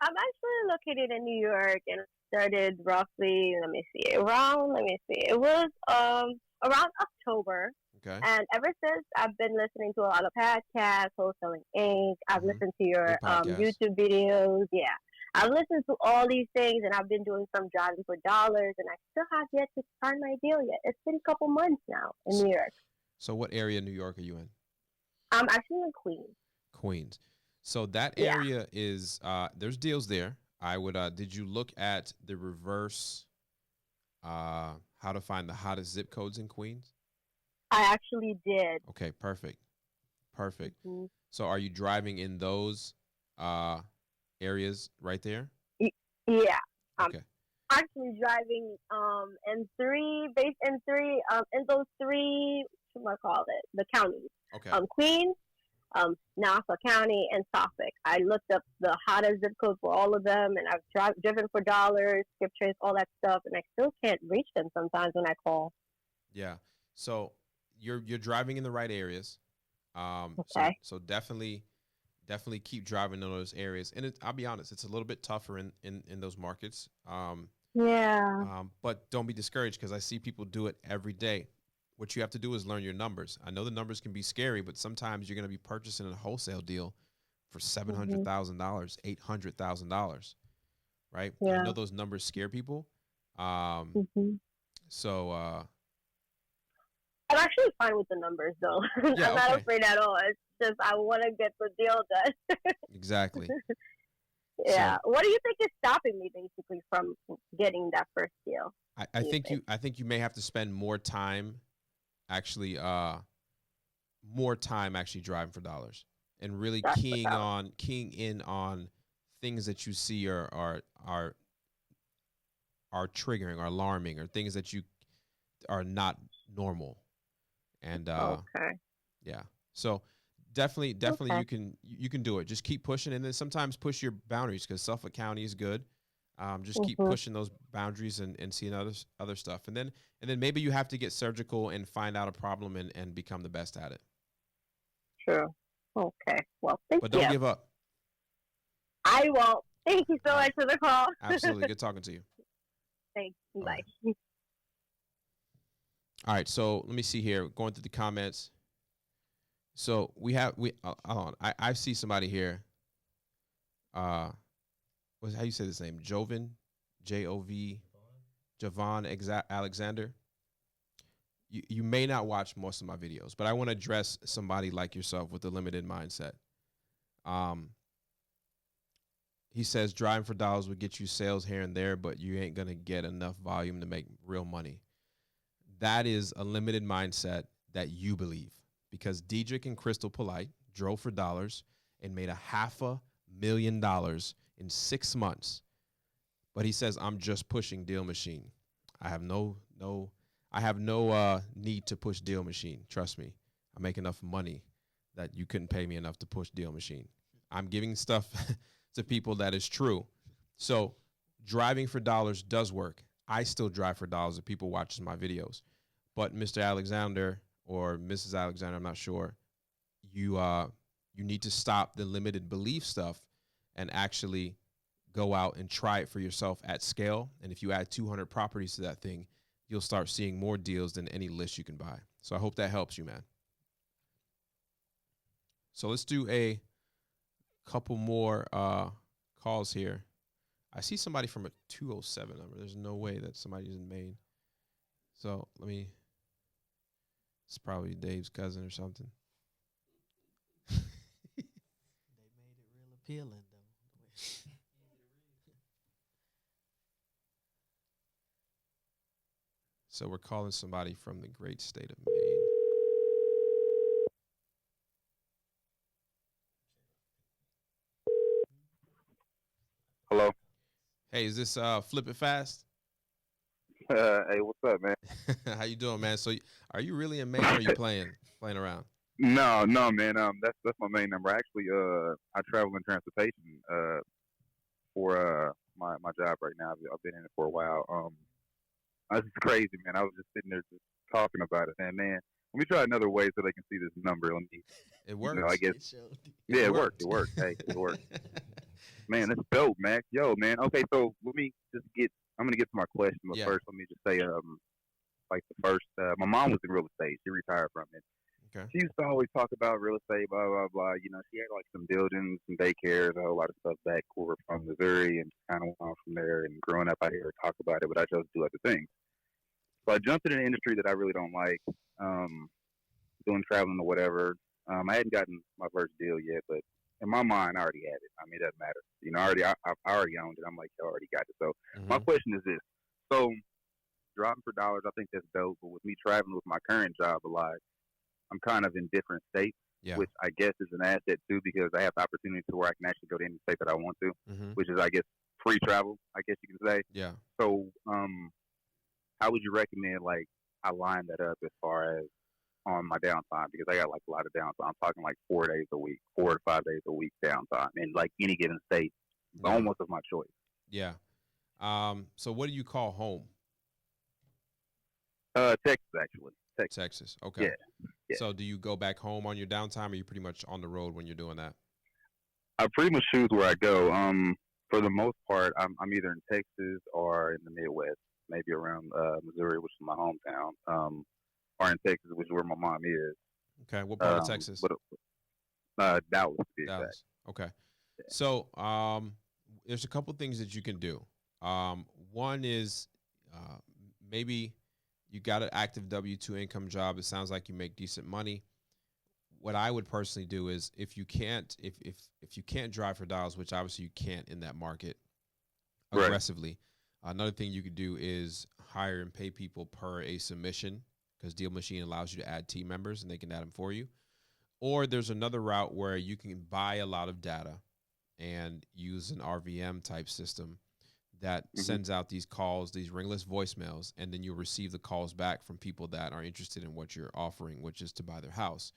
F: I'm actually located in New York and started roughly. Let me see. Around. Let me see. It was around October.
A: Okay.
F: And ever since, I've been listening to a lot of podcasts, Wholesaling Inc. I've listened to your
A: Good podcast.
F: YouTube videos. Yeah. I've listened to all these things, and I've been doing some driving for dollars, and I still have yet to start my deal yet. It's been a couple months now in New York.
A: So what area of New York are you in?
F: I'm actually in Queens.
A: Queens. So that area is there's deals there. I would did you look at the reverse how to find the hottest zip codes in Queens?
F: I actually did.
A: Okay, perfect. Perfect.
F: Mm-hmm.
A: So are you driving in those areas right there?
F: Yeah.
A: Okay.
F: Actually driving in those three what I call it, the counties.
A: Okay.
F: Queens, Nassau County, and Suffolk. I looked up the hottest zip code for all of them, and I've driven for dollars, skip trace, all that stuff, and I still can't reach them sometimes when I call.
A: Yeah. So you're driving in the right areas.
F: Okay.
A: So definitely keep driving in those areas. And I'll be honest, it's a little bit tougher in those markets. But don't be discouraged because I see people do it every day. What you have to do is learn your numbers. I know the numbers can be scary, but sometimes you're going to be purchasing a wholesale deal for $700,000, $800,000, right?
F: Yeah.
A: I know those numbers scare people. So
F: I'm actually fine with the numbers, though.
A: Yeah,
F: I'm not afraid at all. It's just I want to get the deal done.
A: Exactly.
F: Yeah.
A: So,
F: What do you think is stopping me, basically, from getting that first deal?
A: I think you may have to spend more time actually driving for dollars and really keying in on things that you see are triggering or alarming or things that you are not normal. And yeah. So definitely you can do it. Just keep pushing and then sometimes push your boundaries because Suffolk County is good. Just keep pushing those boundaries and seeing other stuff. And then maybe you have to get surgical and find out a problem and become the best at it.
F: True. Okay. Well, thank you.
A: But don't give up.
F: I won't. Thank you so much for the call.
A: Absolutely. Good talking to you.
F: Thanks. Bye.
A: Right. All right. So let me see here. Going through the comments. So hold on. I see somebody here. How you say this name? Jovan, Jov, Javon Alexander. You may not watch most of my videos, but I want to address somebody like yourself with a limited mindset. He says driving for dollars would get you sales here and there, but you ain't gonna get enough volume to make real money. That is a limited mindset that you believe because Diedrich and Crystal Polite drove for dollars and made $500,000 in 6 months. But he says, I'm just pushing Deal Machine. I have no need to push Deal Machine. Trust me. I make enough money that you couldn't pay me enough to push Deal Machine. I'm giving stuff to people that is true. So driving for dollars does work. I still drive for dollars if people watches my videos. But Mr. Alexander or Mrs. Alexander, I'm not sure, you need to stop the limited belief stuff and actually go out and try it for yourself at scale. And if you add 200 properties to that thing, you'll start seeing more deals than any list you can buy. So I hope that helps you, man. So let's do a couple more calls here. I see somebody from a 207 number. There's no way that somebody's in Maine. So it's probably Dave's cousin or something.
B: They made it real appealing, though.
A: So we're calling somebody from the great state of Maine.
D: Hello.
A: Hey, is this Flip It Fast?
G: Hey, what's up, man?
A: How you doing, man? So, are you really in Maine, or are you playing around?
G: No, no, man. That's my main number. Actually, I travel in transportation. For my job right now. I've been in it for a while. This is crazy, man. I was just sitting there just talking about it, and man, let me try another way so they can see this number. Let me,
A: It
G: I
A: works.
G: guess,
A: It
G: yeah, it worked.
A: worked.
G: It worked. Hey, it worked. Man, that's dope, Max. Yo, man. Okay, so let me just get. I'm gonna get to my question, but
A: Yeah.
G: first, let me just say, like the first, my mom was in real estate. She retired from it.
A: Okay.
G: She used to always talk about real estate, blah blah blah. You know, she had like some buildings, some daycares, a whole lot of stuff back over from Missouri, and kind of went on from there. And growing up, I hear her talk about it, but I chose to do other things. So I jumped in an industry that I really don't like, doing traveling or whatever. I hadn't gotten my first deal yet, but in my mind, I already had it. I mean, it doesn't matter. You know, I already owned it. I'm like, I already got it. So my
A: Hmm.
G: question is this: so driving for dollars, I think that's dope. But with me traveling with my current job a lot, I'm kind of in different states,
A: Yeah.
G: which I guess is an asset too because I have the opportunity to where I can actually go to any state that I want to,
A: Hmm.
G: which is I guess free travel, I guess you can say.
A: Yeah.
G: So, how would you recommend like I line that up as far as on my downtime because I got like a lot of downtime. I'm talking like 4 days a week, 4 to 5 days a week downtime, in like any given state,
A: Yeah.
G: almost of my choice.
A: Yeah. So, what do you call home?
G: Texas actually, Texas.
A: Texas. Okay.
G: Yeah, yeah.
A: So, do you go back home on your downtime, or are you pretty much on the road when you're doing that?
G: I pretty much choose where I go. For the most part, I'm either in Texas or in the Midwest, maybe around Missouri, which is my hometown, or in Texas, which is where my mom is.
A: Okay. What part of Texas?
G: But Dallas to be exact.
A: Dallas. Okay. So, there's a couple things that you can do. One is uh, maybe you got an active W-2 income job. It sounds like you make decent money. What I would personally do is if you can't if you can't drive for dollars, which obviously you can't in that market
G: Right.
A: aggressively, another thing you could do is hire and pay people per a submission because Deal Machine allows you to add team members and they can add them for you. Or there's another route where you can buy a lot of data and use an RVM type system that sends out these calls, these ringless voicemails, and then you'll receive the calls back from people that are interested in what you're offering, which is to buy their house.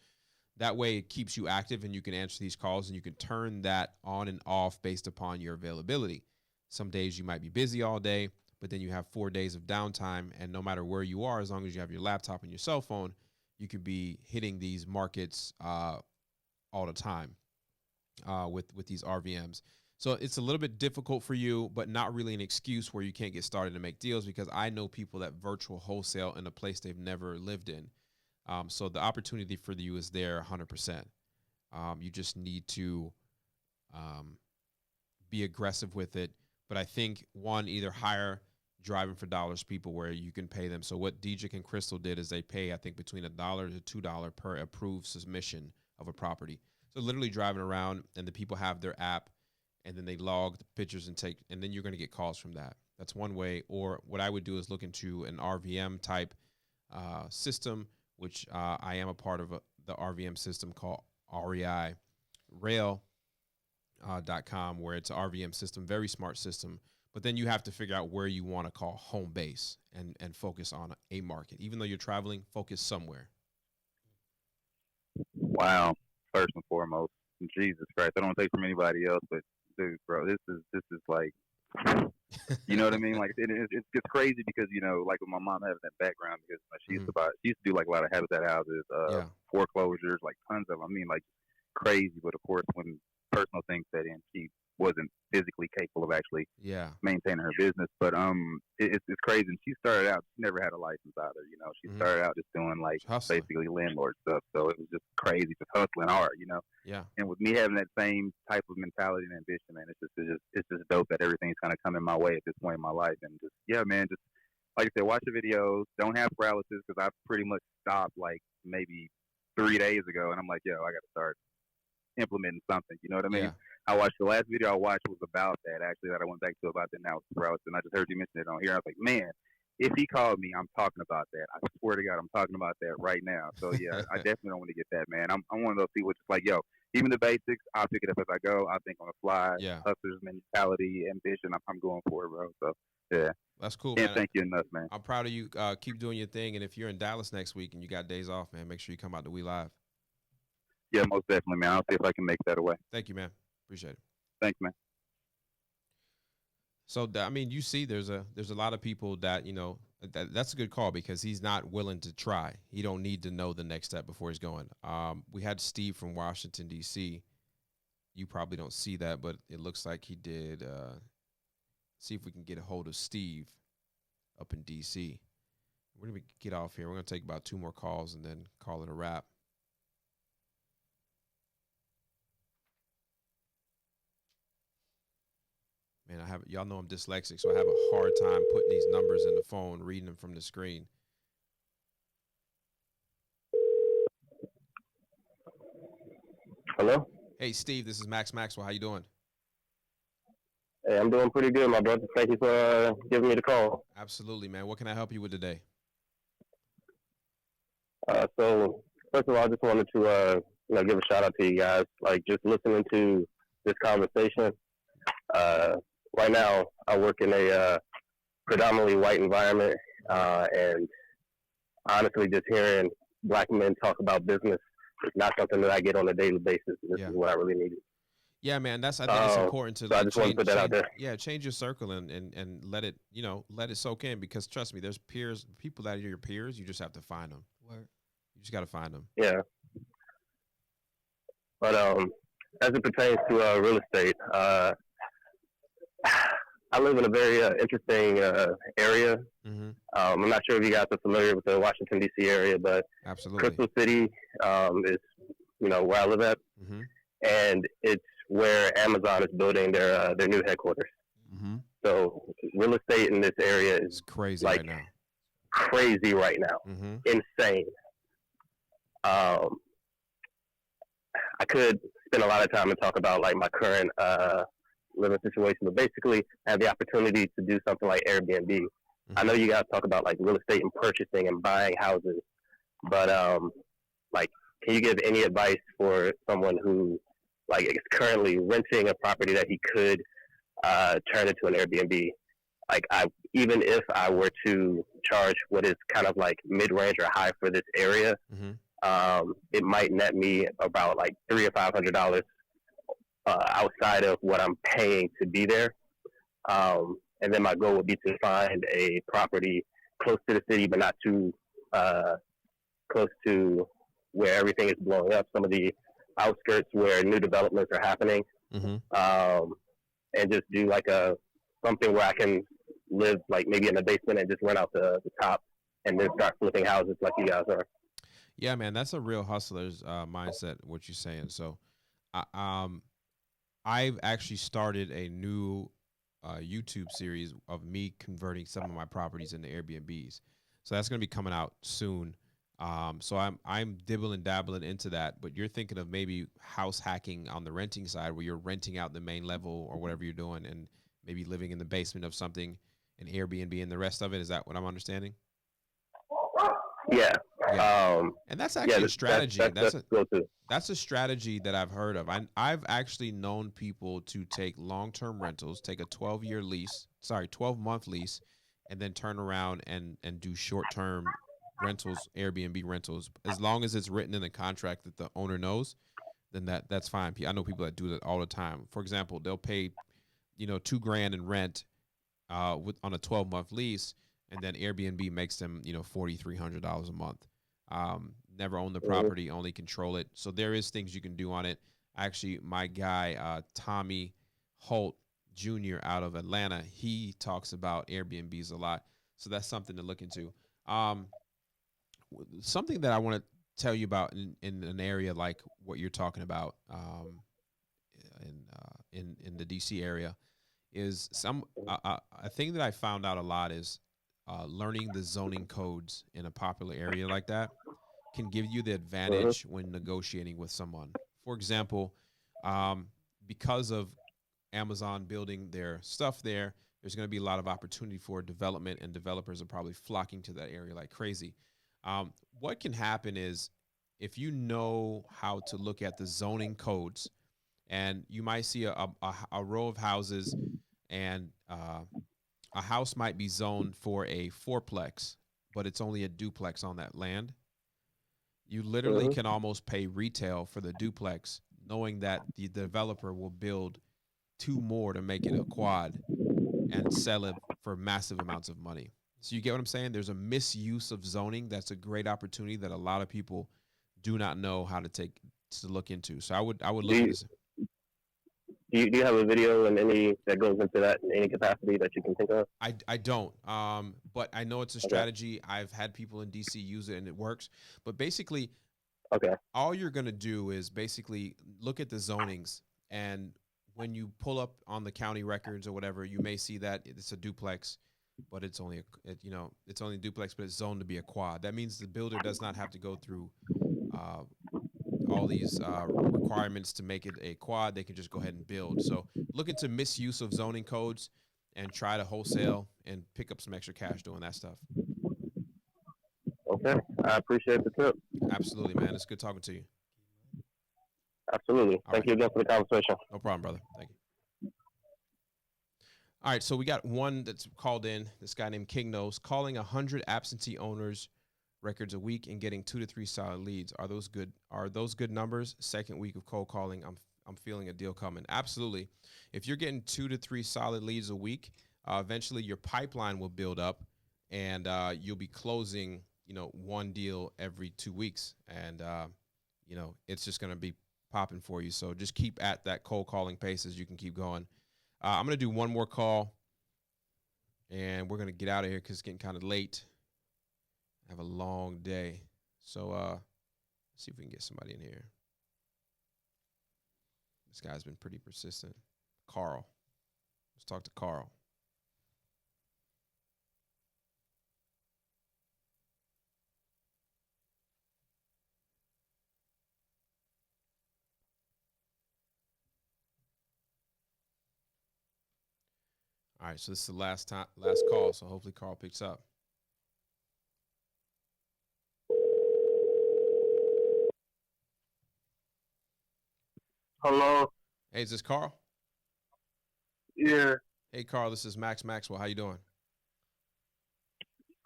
A: That way, it keeps you active and you can answer these calls and you can turn that on and off based upon your availability. Some days you might be busy all day, but then you have 4 days of downtime. And no matter where you are, as long as you have your laptop and your cell phone, you could be hitting these markets all the time with these RVMs. So it's a little bit difficult for you, but not really an excuse where you can't get started to make deals because I know people that virtual wholesale in a place they've never lived in. So the opportunity for you is there 100%. You just need to be aggressive with it. But I think one, either hire driving for dollars people where you can pay them. So what DJ and Crystal did is they pay, I think, between $1 to $2 per approved submission of a property. So literally driving around and the people have their app and then they log the pictures and then you're going to get calls from that. That's one way. Or what I would do is look into an RVM type system, which I am a part of the RVM system called REI Rail.com, where it's an RVM system, very smart system. But then you have to figure out where you want to call home base and focus on a market. Even though you're traveling, focus somewhere.
G: Wow. First and foremost, Jesus Christ. I don't take from anybody else, but dude, bro, this is like, you know what I mean? Like it's crazy because like with my mom having that background because she used to do like a lot of habitat houses, foreclosures, like tons of them. I mean, like crazy. But of course, when personal things set in, she wasn't physically capable of actually maintaining her business. But it's crazy. And she started out, she never had a license either. She started out just doing like basically landlord stuff. So it was just crazy, just hustling hard.
A: Yeah.
G: And with me having that same type of mentality and ambition, man, it's just dope that everything's kind of coming my way at this point in my life. And just man, just like I said, watch the videos. Don't have paralysis because I pretty much stopped like maybe 3 days ago, and I'm like, I got to start implementing something. You know what I mean?
A: Yeah.
G: I watched the last video I watched was about that actually that I went back to about the analysis paralysis, and I just heard you mention it on here. I was like, man, if he called me, I'm talking about that. I swear to God, I'm talking about that right now. So yeah, I definitely don't want to get that, man. I'm one of those people just like, even the basics, I'll pick it up as I go. I think on the fly, hustler's mentality, ambition. I'm going for it, bro. So Yeah.
A: That's cool,
G: Can't
A: man.
G: thank you enough, man.
A: I'm proud of you. Keep doing your thing. And if you're in Dallas next week and you got days off, man, make sure you come out to We Live.
G: Yeah, most definitely, man. I'll see if I can make that away.
A: Thank you, man. Appreciate it.
G: Thanks, man.
A: So I mean, you see, there's a lot of people that that's a good call because he's not willing to try. He don't need to know the next step before he's going. We had Steve from Washington D.C. You probably don't see that, but it looks like he did. See if we can get a hold of Steve up in D.C. We're gonna get off here. We're gonna take about 2 more calls and then call it a wrap. Man, y'all know I'm dyslexic, so I have a hard time putting these numbers in the phone, reading them from the screen.
H: Hello?
A: Hey, Steve, this is Maxwell. How you doing?
H: Hey, I'm doing pretty good, my brother. Thank you for giving me the call.
A: Absolutely, man. What can I help you with today?
H: So, first of all, I just wanted to, give a shout out to you guys. Like, just listening to this conversation. Right now, I work in a predominantly white environment, and honestly, just hearing black men talk about business is not something that I get on a daily basis. This is what I really needed.
A: Yeah, man, I think it's important to
H: so I just want to put that out there.
A: Yeah, change your circle and let it, let it soak in because trust me, there's people that are your peers. You just have to find them.
B: Word.
A: You just got to find them.
H: Yeah. But as it pertains to real estate, I live in a very interesting area.
A: Mm-hmm.
H: I'm not sure if you guys are familiar with the Washington, D.C. area, but
A: absolutely,
H: Crystal City is, where I live at.
A: Mm-hmm.
H: And it's where Amazon is building their new headquarters.
A: Mm-hmm.
H: So real estate in this area is
A: crazy
H: like
A: right now.
H: Crazy right now.
A: Mm-hmm.
H: Insane. I could spend a lot of time and talk about like my current living situation, but basically I have the opportunity to do something like Airbnb. Mm-hmm. I know you guys talk about like real estate and purchasing and buying houses, but like, can you give any advice for someone who like is currently renting a property that he could turn into an Airbnb? Like, even if I were to charge what is kind of like mid-range or high for this area,
A: mm-hmm.
H: It might net me about like $300 or $500 outside of what I'm paying to be there. And then my goal would be to find a property close to the city, but not too close to where everything is blowing up. Some of the outskirts where new developments are happening,
A: mm-hmm.
H: And just do like something where I can live like maybe in the basement and just rent out the top, and then start flipping houses like you guys are.
A: Yeah, man, that's a real hustler's mindset. What you're saying. So, I've actually started a new YouTube series of me converting some of my properties into Airbnbs. So that's going to be coming out soon. So I'm dibbling dabbling into that, but you're thinking of maybe house hacking on the renting side where you're renting out the main level or whatever you're doing and maybe living in the basement of something, an Airbnb and the rest of it. Is that what I'm understanding?
H: Yeah.
A: And that's actually a strategy.
H: That's
A: a strategy that I've heard of. I've actually known people to take long-term rentals, take a 12-month lease, and then turn around and do short-term rentals, Airbnb rentals. As long as it's written in the contract that the owner knows, then that's fine. I know people that do that all the time. For example, they'll pay, $2,000 in rent on a 12-month lease, and then Airbnb makes them, $4,300 a month. Never own the property, only control it. So there is things you can do on it. Actually, my guy, Tommy Holt Jr. out of Atlanta, he talks about Airbnbs a lot. So that's something to look into. Something that I want to tell you about in an area like what you're talking about in the DC area is a thing that I found out a lot is learning the zoning codes in a popular area like that can give you the advantage when negotiating with someone. For example, because of Amazon building their stuff there, there's going to be a lot of opportunity for development, and developers are probably flocking to that area like crazy. What can happen is if you know how to look at the zoning codes, and you might see a row of houses and a house might be zoned for a fourplex, but it's only a duplex on that land. You literally can almost pay retail for the duplex, knowing that the developer will build 2 more to make it a quad and sell it for massive amounts of money. So you get what I'm saying? There's a misuse of zoning. That's a great opportunity that a lot of people do not know how to look into. So I would look at this.
H: Do you have a video and any that goes into that in any capacity that you can think of?
A: I don't, but I know it's a strategy. I've had people in DC use it and it works. But basically, all you're gonna do is basically look at the zonings, and when you pull up on the county records or whatever, you may see that it's a duplex, but it's only it's only a duplex, but it's zoned to be a quad. That means the builder does not have to go through all these requirements to make it a quad. They can just go ahead and build. So look into misuse of zoning codes and try to wholesale and pick up some extra cash doing that stuff.
H: Okay, I appreciate the tip.
A: Absolutely, man. It's good talking to you.
H: Absolutely. Thank you again for the conversation.
A: No problem, brother. Thank you. All right, so we got one that's called in. This guy named King Knows, calling 100 absentee owners records a week and getting 2 to 3 solid leads. Are those good? Are those good numbers? Second week of cold calling, I'm feeling a deal coming. Absolutely. If you're getting 2 to 3 solid leads a week, eventually your pipeline will build up, and you'll be closing, one deal every 2 weeks, and it's just going to be popping for you. So just keep at that cold calling pace as you can keep going. I'm going to do one more call, and we're going to get out of here because it's getting kind of late. I have a long day. So let's see if we can get somebody in here. This guy's been pretty persistent. Carl. Let's talk to Carl. All right, so this is the last call, so hopefully Carl picks up.
E: Hello.
A: Hey, is this Carl?
E: Yeah.
A: Hey, Carl, this is Maxwell. How you doing?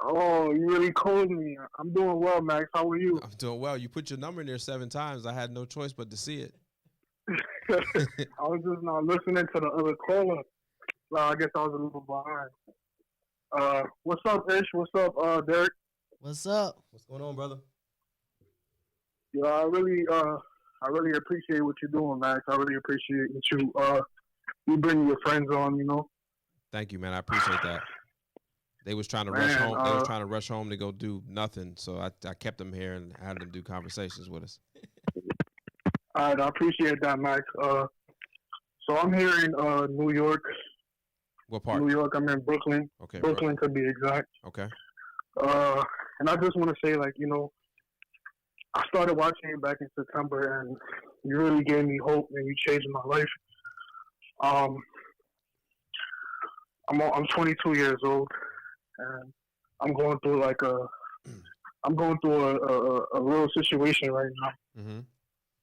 E: Oh, you really called me. I'm doing well, Max. How are you?
A: I'm doing well. You put your number in there 7 times. I had no choice but to see it.
E: I was just not listening to the other caller. I guess I was a little behind. What's up, Ish? What's up, Derek?
B: What's up?
C: What's going on, brother?
E: Yeah, I really appreciate what you're doing, Max. I really appreciate what you bring your friends on.
A: Thank you, man. I appreciate that. They was trying to rush home. They was trying to rush home to go do nothing. So I kept them here and had them do conversations with us.
E: All right, I appreciate that, Max. So I'm here in New York.
A: What part?
E: New York. I'm in Brooklyn.
A: Okay.
E: Brooklyn to be exact.
A: Okay.
E: And I just want to say, I started watching it back in September, and you really gave me hope, and you changed my life. I'm 22 years old, and I'm going through a real situation right now,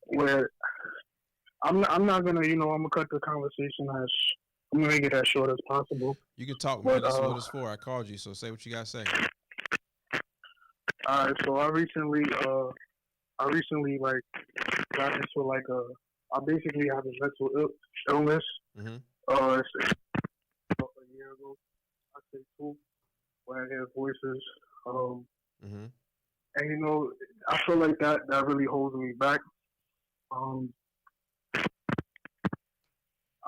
E: where I'm not gonna, I'm gonna cut the conversation I'm gonna make it as short as possible.
A: You can talk, man. That's what it's for. I called you, so say what you gotta say.
E: All right, so I recently got into I basically have a mental illness. It's a year ago, I say 2, when I hear voices. And I feel like that really holds me back.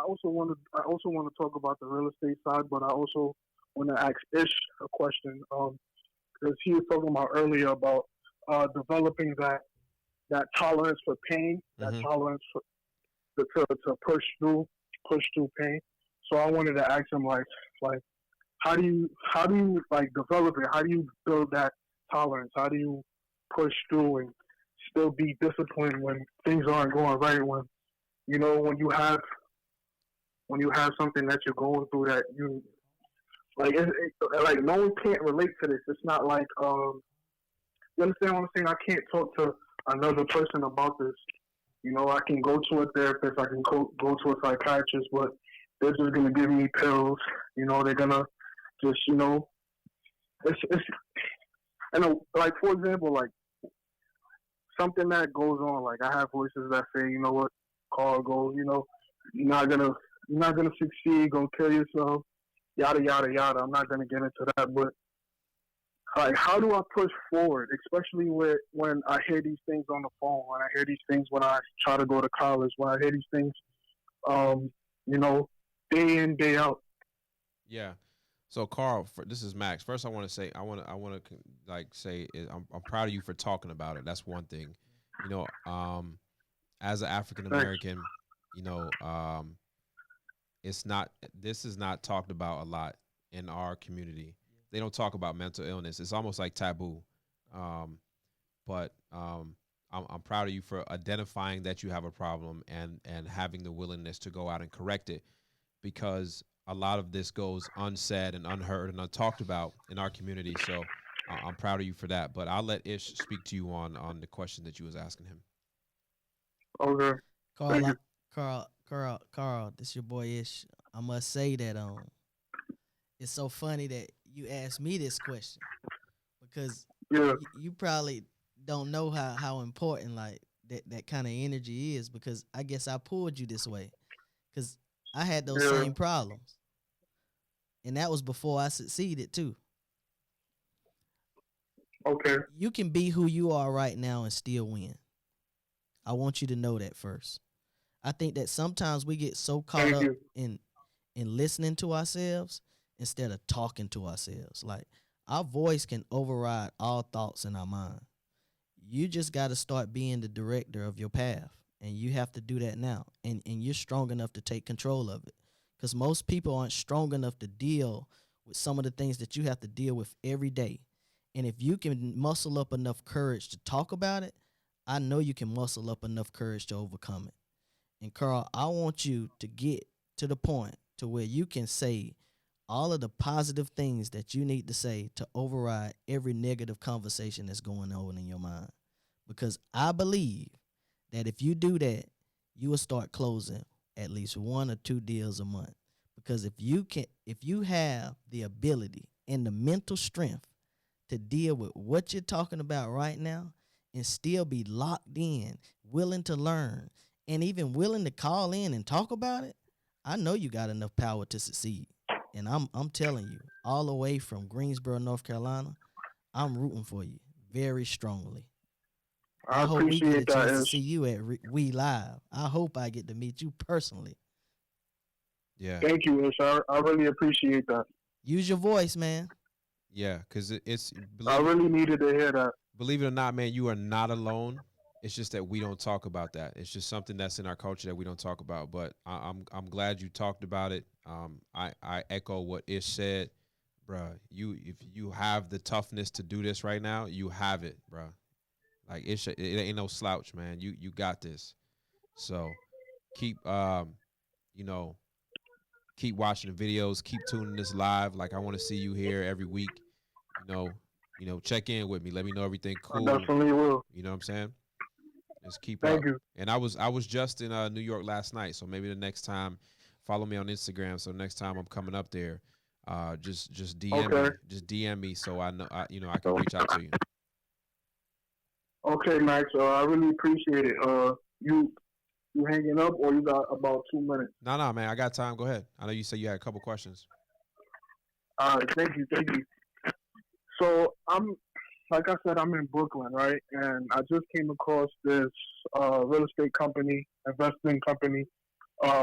E: I also want to talk about the real estate side, but I also want to ask Ish a question. Because he was talking about earlier about developing that tolerance for pain, that tolerance to push through pain. So I wanted to ask him how do you develop it? How do you build that tolerance? How do you push through and still be disciplined when things aren't going right? When you have something that you're going through that you no one can't relate to this. It's not like you understand what I'm saying? I can't talk to another person about this. I can go to a therapist, I can go to a psychiatrist, but they're just gonna give me pills. They're gonna just it's and like for example, like something that goes on. Like I have voices that say, you know what, Carl, go, you're not gonna succeed, gonna kill yourself, yada yada yada. I'm not gonna get into that, but like, how do I push forward, especially when I hear these things on the phone, when I hear these things when I try to go to college, when I hear these things, you know, day in, day out.
A: Yeah. So Carl, this is Max. First, I want to say, I'm proud of you for talking about it. That's one thing. You know, as an African American, you know, this is not talked about a lot in our community. They don't talk about mental illness. It's almost like taboo. But I'm proud of you for identifying that you have a problem and having the willingness to go out and correct it, because a lot of this goes unsaid and unheard and untalked about in our community. So I'm proud of you for that. But I'll let Ish speak to you on the question that you was asking him.
E: Okay.
B: Carl, this your boy Ish. I must say that it's so funny that you asked me this question, because you probably don't know how important like that kind of energy is, because I guess I pulled you this way because I had those same problems, and that was before I succeeded too.
E: Okay.
B: You can be who you are right now and still win. I want you to know that first. I think that sometimes we get so caught up in listening to ourselves instead of talking to ourselves. Like, our voice can override all thoughts in our mind. You just got to start being the director of your path, and you have to do that now. And you're strong enough to take control of it, because most people aren't strong enough to deal with some of the things that you have to deal with every day. And if you can muscle up enough courage to talk about it, I know you can muscle up enough courage to overcome it. And Carl, I want you to get to the point to where you can say all of the positive things that you need to say to override every negative conversation that's going on in your mind. Because I believe that if you do that, you will start closing at least 1 or 2 deals a month. Because if you have the ability and the mental strength to deal with what you're talking about right now and still be locked in, willing to learn, and even willing to call in and talk about it, I know you got enough power to succeed. And I'm telling you, all the way from Greensboro, North Carolina, I'm rooting for you very strongly. I hope we get a chance to see you at WELIVE. I hope I get to meet you personally.
A: Yeah.
E: Thank you, Ish. I really appreciate that.
B: Use your voice, man.
A: Yeah, because
E: I really needed to hear that.
A: Believe it or not, man, you are not alone. It's just that we don't talk about that. It's just something that's in our culture that we don't talk about. But I'm glad you talked about it. I echo what Ish said, bruh. If you have the toughness to do this right now, you have it, bruh. Like, it ain't no slouch, man. You got this. So keep keep watching the videos, keep tuning this live. Like, I want to see you here every week. Check in with me. Let me know everything cool.
E: I definitely will.
A: You know what I'm saying? Just keep
E: Thank
A: up.
E: you.
A: And I was just in New York last night, so maybe the next time, follow me on Instagram. So next time I'm coming up there, just DM me so I know I can reach out to you.
E: Okay, Max. I really appreciate it. You hanging up, or you got about 2 minutes?
A: No, man. I got time. Go ahead. I know you said you had a couple questions.
E: All right. Thank you. So like I said, I'm in Brooklyn, right? And I just came across this real estate company, investing company,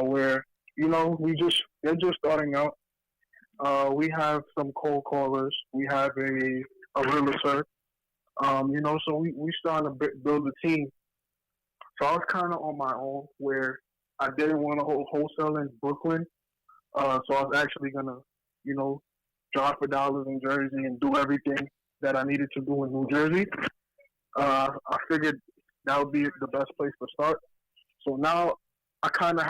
E: where they're just starting out. We have some cold callers. We have a realtor. So we starting to build a team. So I was kind of on my own, where I didn't want to hold wholesale in Brooklyn. So I was actually gonna, drive for dollars in Jersey and do everything that I needed to do in New Jersey. I figured that would be the best place to start. So now I'm kind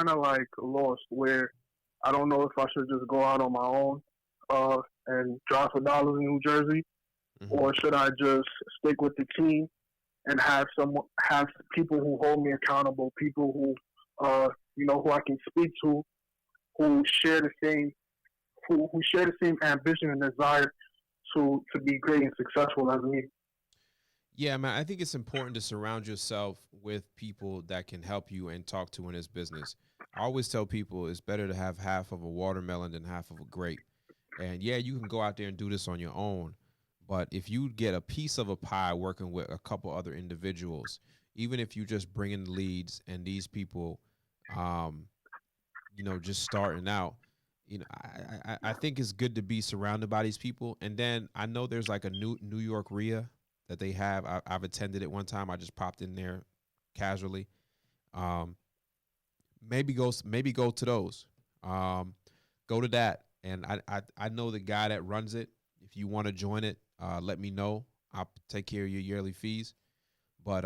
E: of like lost, where I don't know if I should just go out on my own and drive for dollars in New Jersey, or should I just stick with the team and have people who hold me accountable, people who who I can speak to,
I: who share the same who share the same ambition and desire to be great and successful as me.
A: Yeah, man, I think it's important to surround yourself with people that can help you and talk to in this business. I always tell people it's better to have half of a watermelon than half of a grape. And yeah, you can go out there and do this on your own, but if you get a piece of a pie working with a couple other individuals, even if you just bring in leads and these people, um, just starting out, I think it's good to be surrounded by these people. And then I know there's like a New York RIA that they have. I've attended it one time. I just popped in there casually. Um, maybe go to those. Go to that. And I know the guy that runs it. If you want to join it, let me know. I'll take care of your yearly fees. But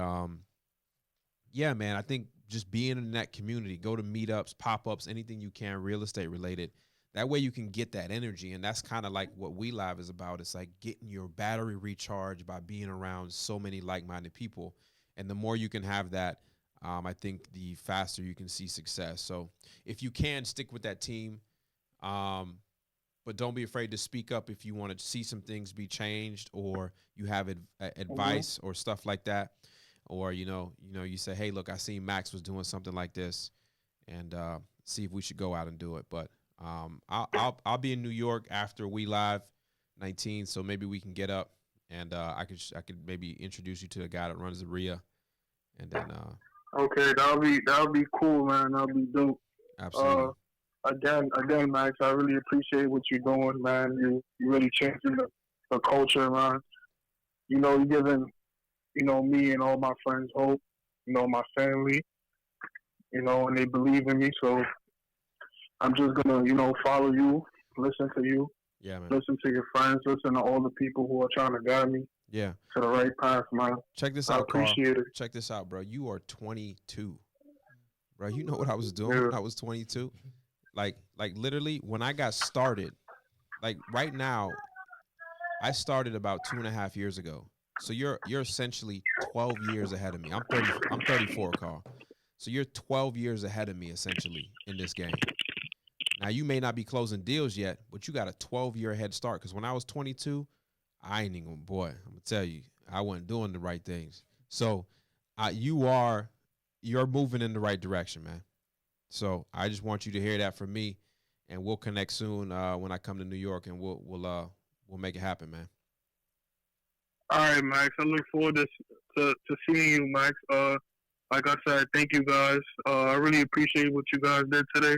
A: yeah, man, I think just being in that community, go to meetups, pop-ups, anything you can, real estate related. That way you can get that energy. And that's kind of like what WELIVE is about. It's like getting your battery recharged by being around so many like-minded people. And the more you can have that, I think the faster you can see success. So if you can, stick with that team. But don't be afraid to speak up if you want to see some things be changed, or you have advice or stuff like that. Or, you say, hey, look, I seen Max was doing something like this, and see if we should go out and do it. But I'll be in New York after WELIVE 19, so maybe we can get up, and I could maybe introduce you to the guy that runs the RIA, and then
I: okay, that'll be cool, man. That'll be dope.
A: Absolutely.
I: Again, Max, I really appreciate what you're doing, man. You really changing the culture, man. You're giving me and all my friends hope. My family. And they believe in me. So I'm just gonna, follow you, listen to you,
A: yeah, man.
I: listen to your friends, listen to all the people who are trying to guide me.
A: Yeah.
I: To the right path, man.
A: Check this
I: I
A: out, Carl.
I: appreciate it.
A: Check this out, bro. You are 22. Bro, you know what I was doing when I was 22? Like literally when I got started, like right now, I started about 2.5 years ago. So you're essentially 12 years ahead of me. I'm 34, Carl. So you're 12 years ahead of me essentially in this game. Now you may not be closing deals yet, but you got a 12-year head start. Because when I was 22, I ain't even, boy, I'm gonna tell you, I wasn't doing the right things. So you're moving in the right direction, man. So I just want you to hear that from me, and we'll connect soon when I come to New York, and we'll make it happen, man.
I: All right, Max. I look forward to seeing you, Max. Like I said, thank you guys. I really appreciate what you guys did today,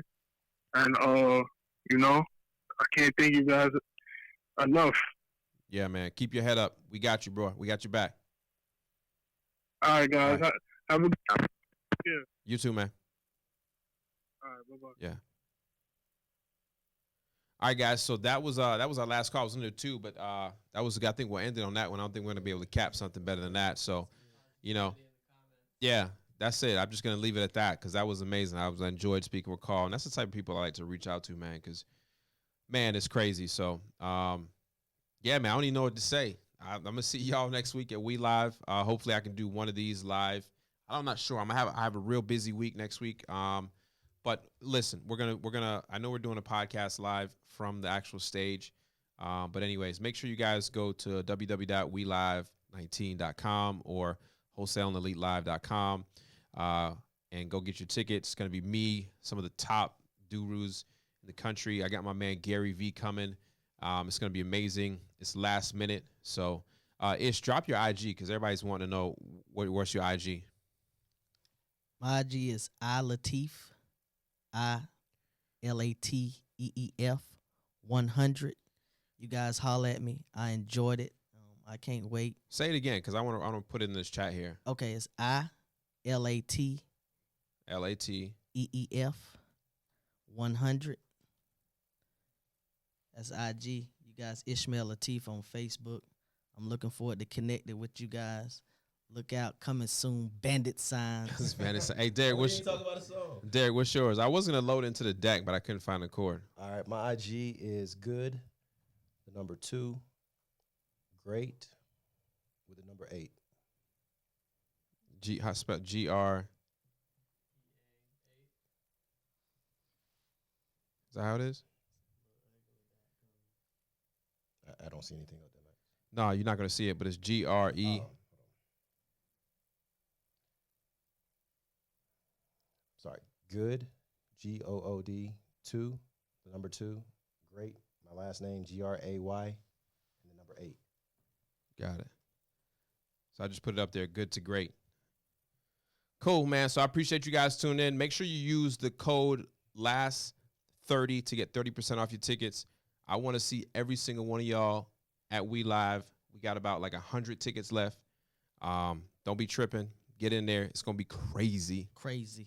I: and I can't thank you guys enough.
A: Yeah, man. Keep your head up. We got you, bro. We got your back.
I: All right, guys. All right. Have a good time. Yeah.
A: You too, man.
I: All right, bye-bye.
A: Yeah. All right, guys. So that was our last call. I was in there too, but that was, I think we'll end it on that one. I don't think we're gonna be able to cap something better than that. So, yeah, that's it. I'm just gonna leave it at that because that was amazing. I enjoyed speaking with Carl, and that's the type of people I like to reach out to, man. Because, man, it's crazy. So, yeah, man, I don't even know what to say. I'm gonna see y'all next week at WELIVE. Hopefully, I can do one of these live. I'm not sure. I have a real busy week next week. But listen, we're gonna. I know we're doing a podcast live from the actual stage. But anyways, make sure you guys go to www.welive19.com or wholesaleandelitelive.com and go get your tickets. It's gonna be me, some of the top gurus in the country. I got my man Gary V coming. It's gonna be amazing. It's last minute, so Ish, drop your IG because everybody's wanting to know what's your IG.
B: My IG is iLateef, ILATEEF 100. You guys holler at me. I enjoyed it. I can't wait.
A: Say it again because I want to put it in this chat here.
B: Okay, it's ILATEEF 100. That's IG. You guys, Ishmael Lateef on Facebook. I'm looking forward to connecting with you guys. Look out, coming soon. Bandit signs.
A: Bandit signs. Hey, Derek, what's yours? I was gonna load into the deck, but I couldn't find the chord.
C: All right, my IG is good. The number 2, great, with the number 8.
A: How spell GR? that how it is?
C: I don't see anything up there.
A: No, you're not going to see it, but it's GRE.
C: Sorry. Good, GOOD 2, the number 2. Great. My last name, GRAY, and the number 8.
A: Got it. So I just put it up there. Good to great. Cool, man. So I appreciate you guys tuning in. Make sure you use the code LAST30 to get 30% off your tickets. I want to see every single one of y'all at WELIVE. We got about like 100 tickets left. Don't be tripping. Get in there. It's going to be crazy. Crazy.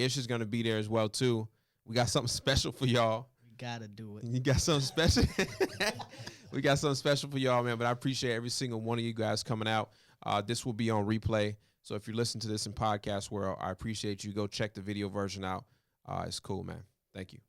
A: Ish is going to be there as well, too. We got something special for y'all.
B: We got to do it.
A: You got something special? We got something special for y'all, man. But I appreciate every single one of you guys coming out. This will be on replay. So if you listen to this in podcast world, I appreciate you. Go check the video version out. It's cool, man. Thank you.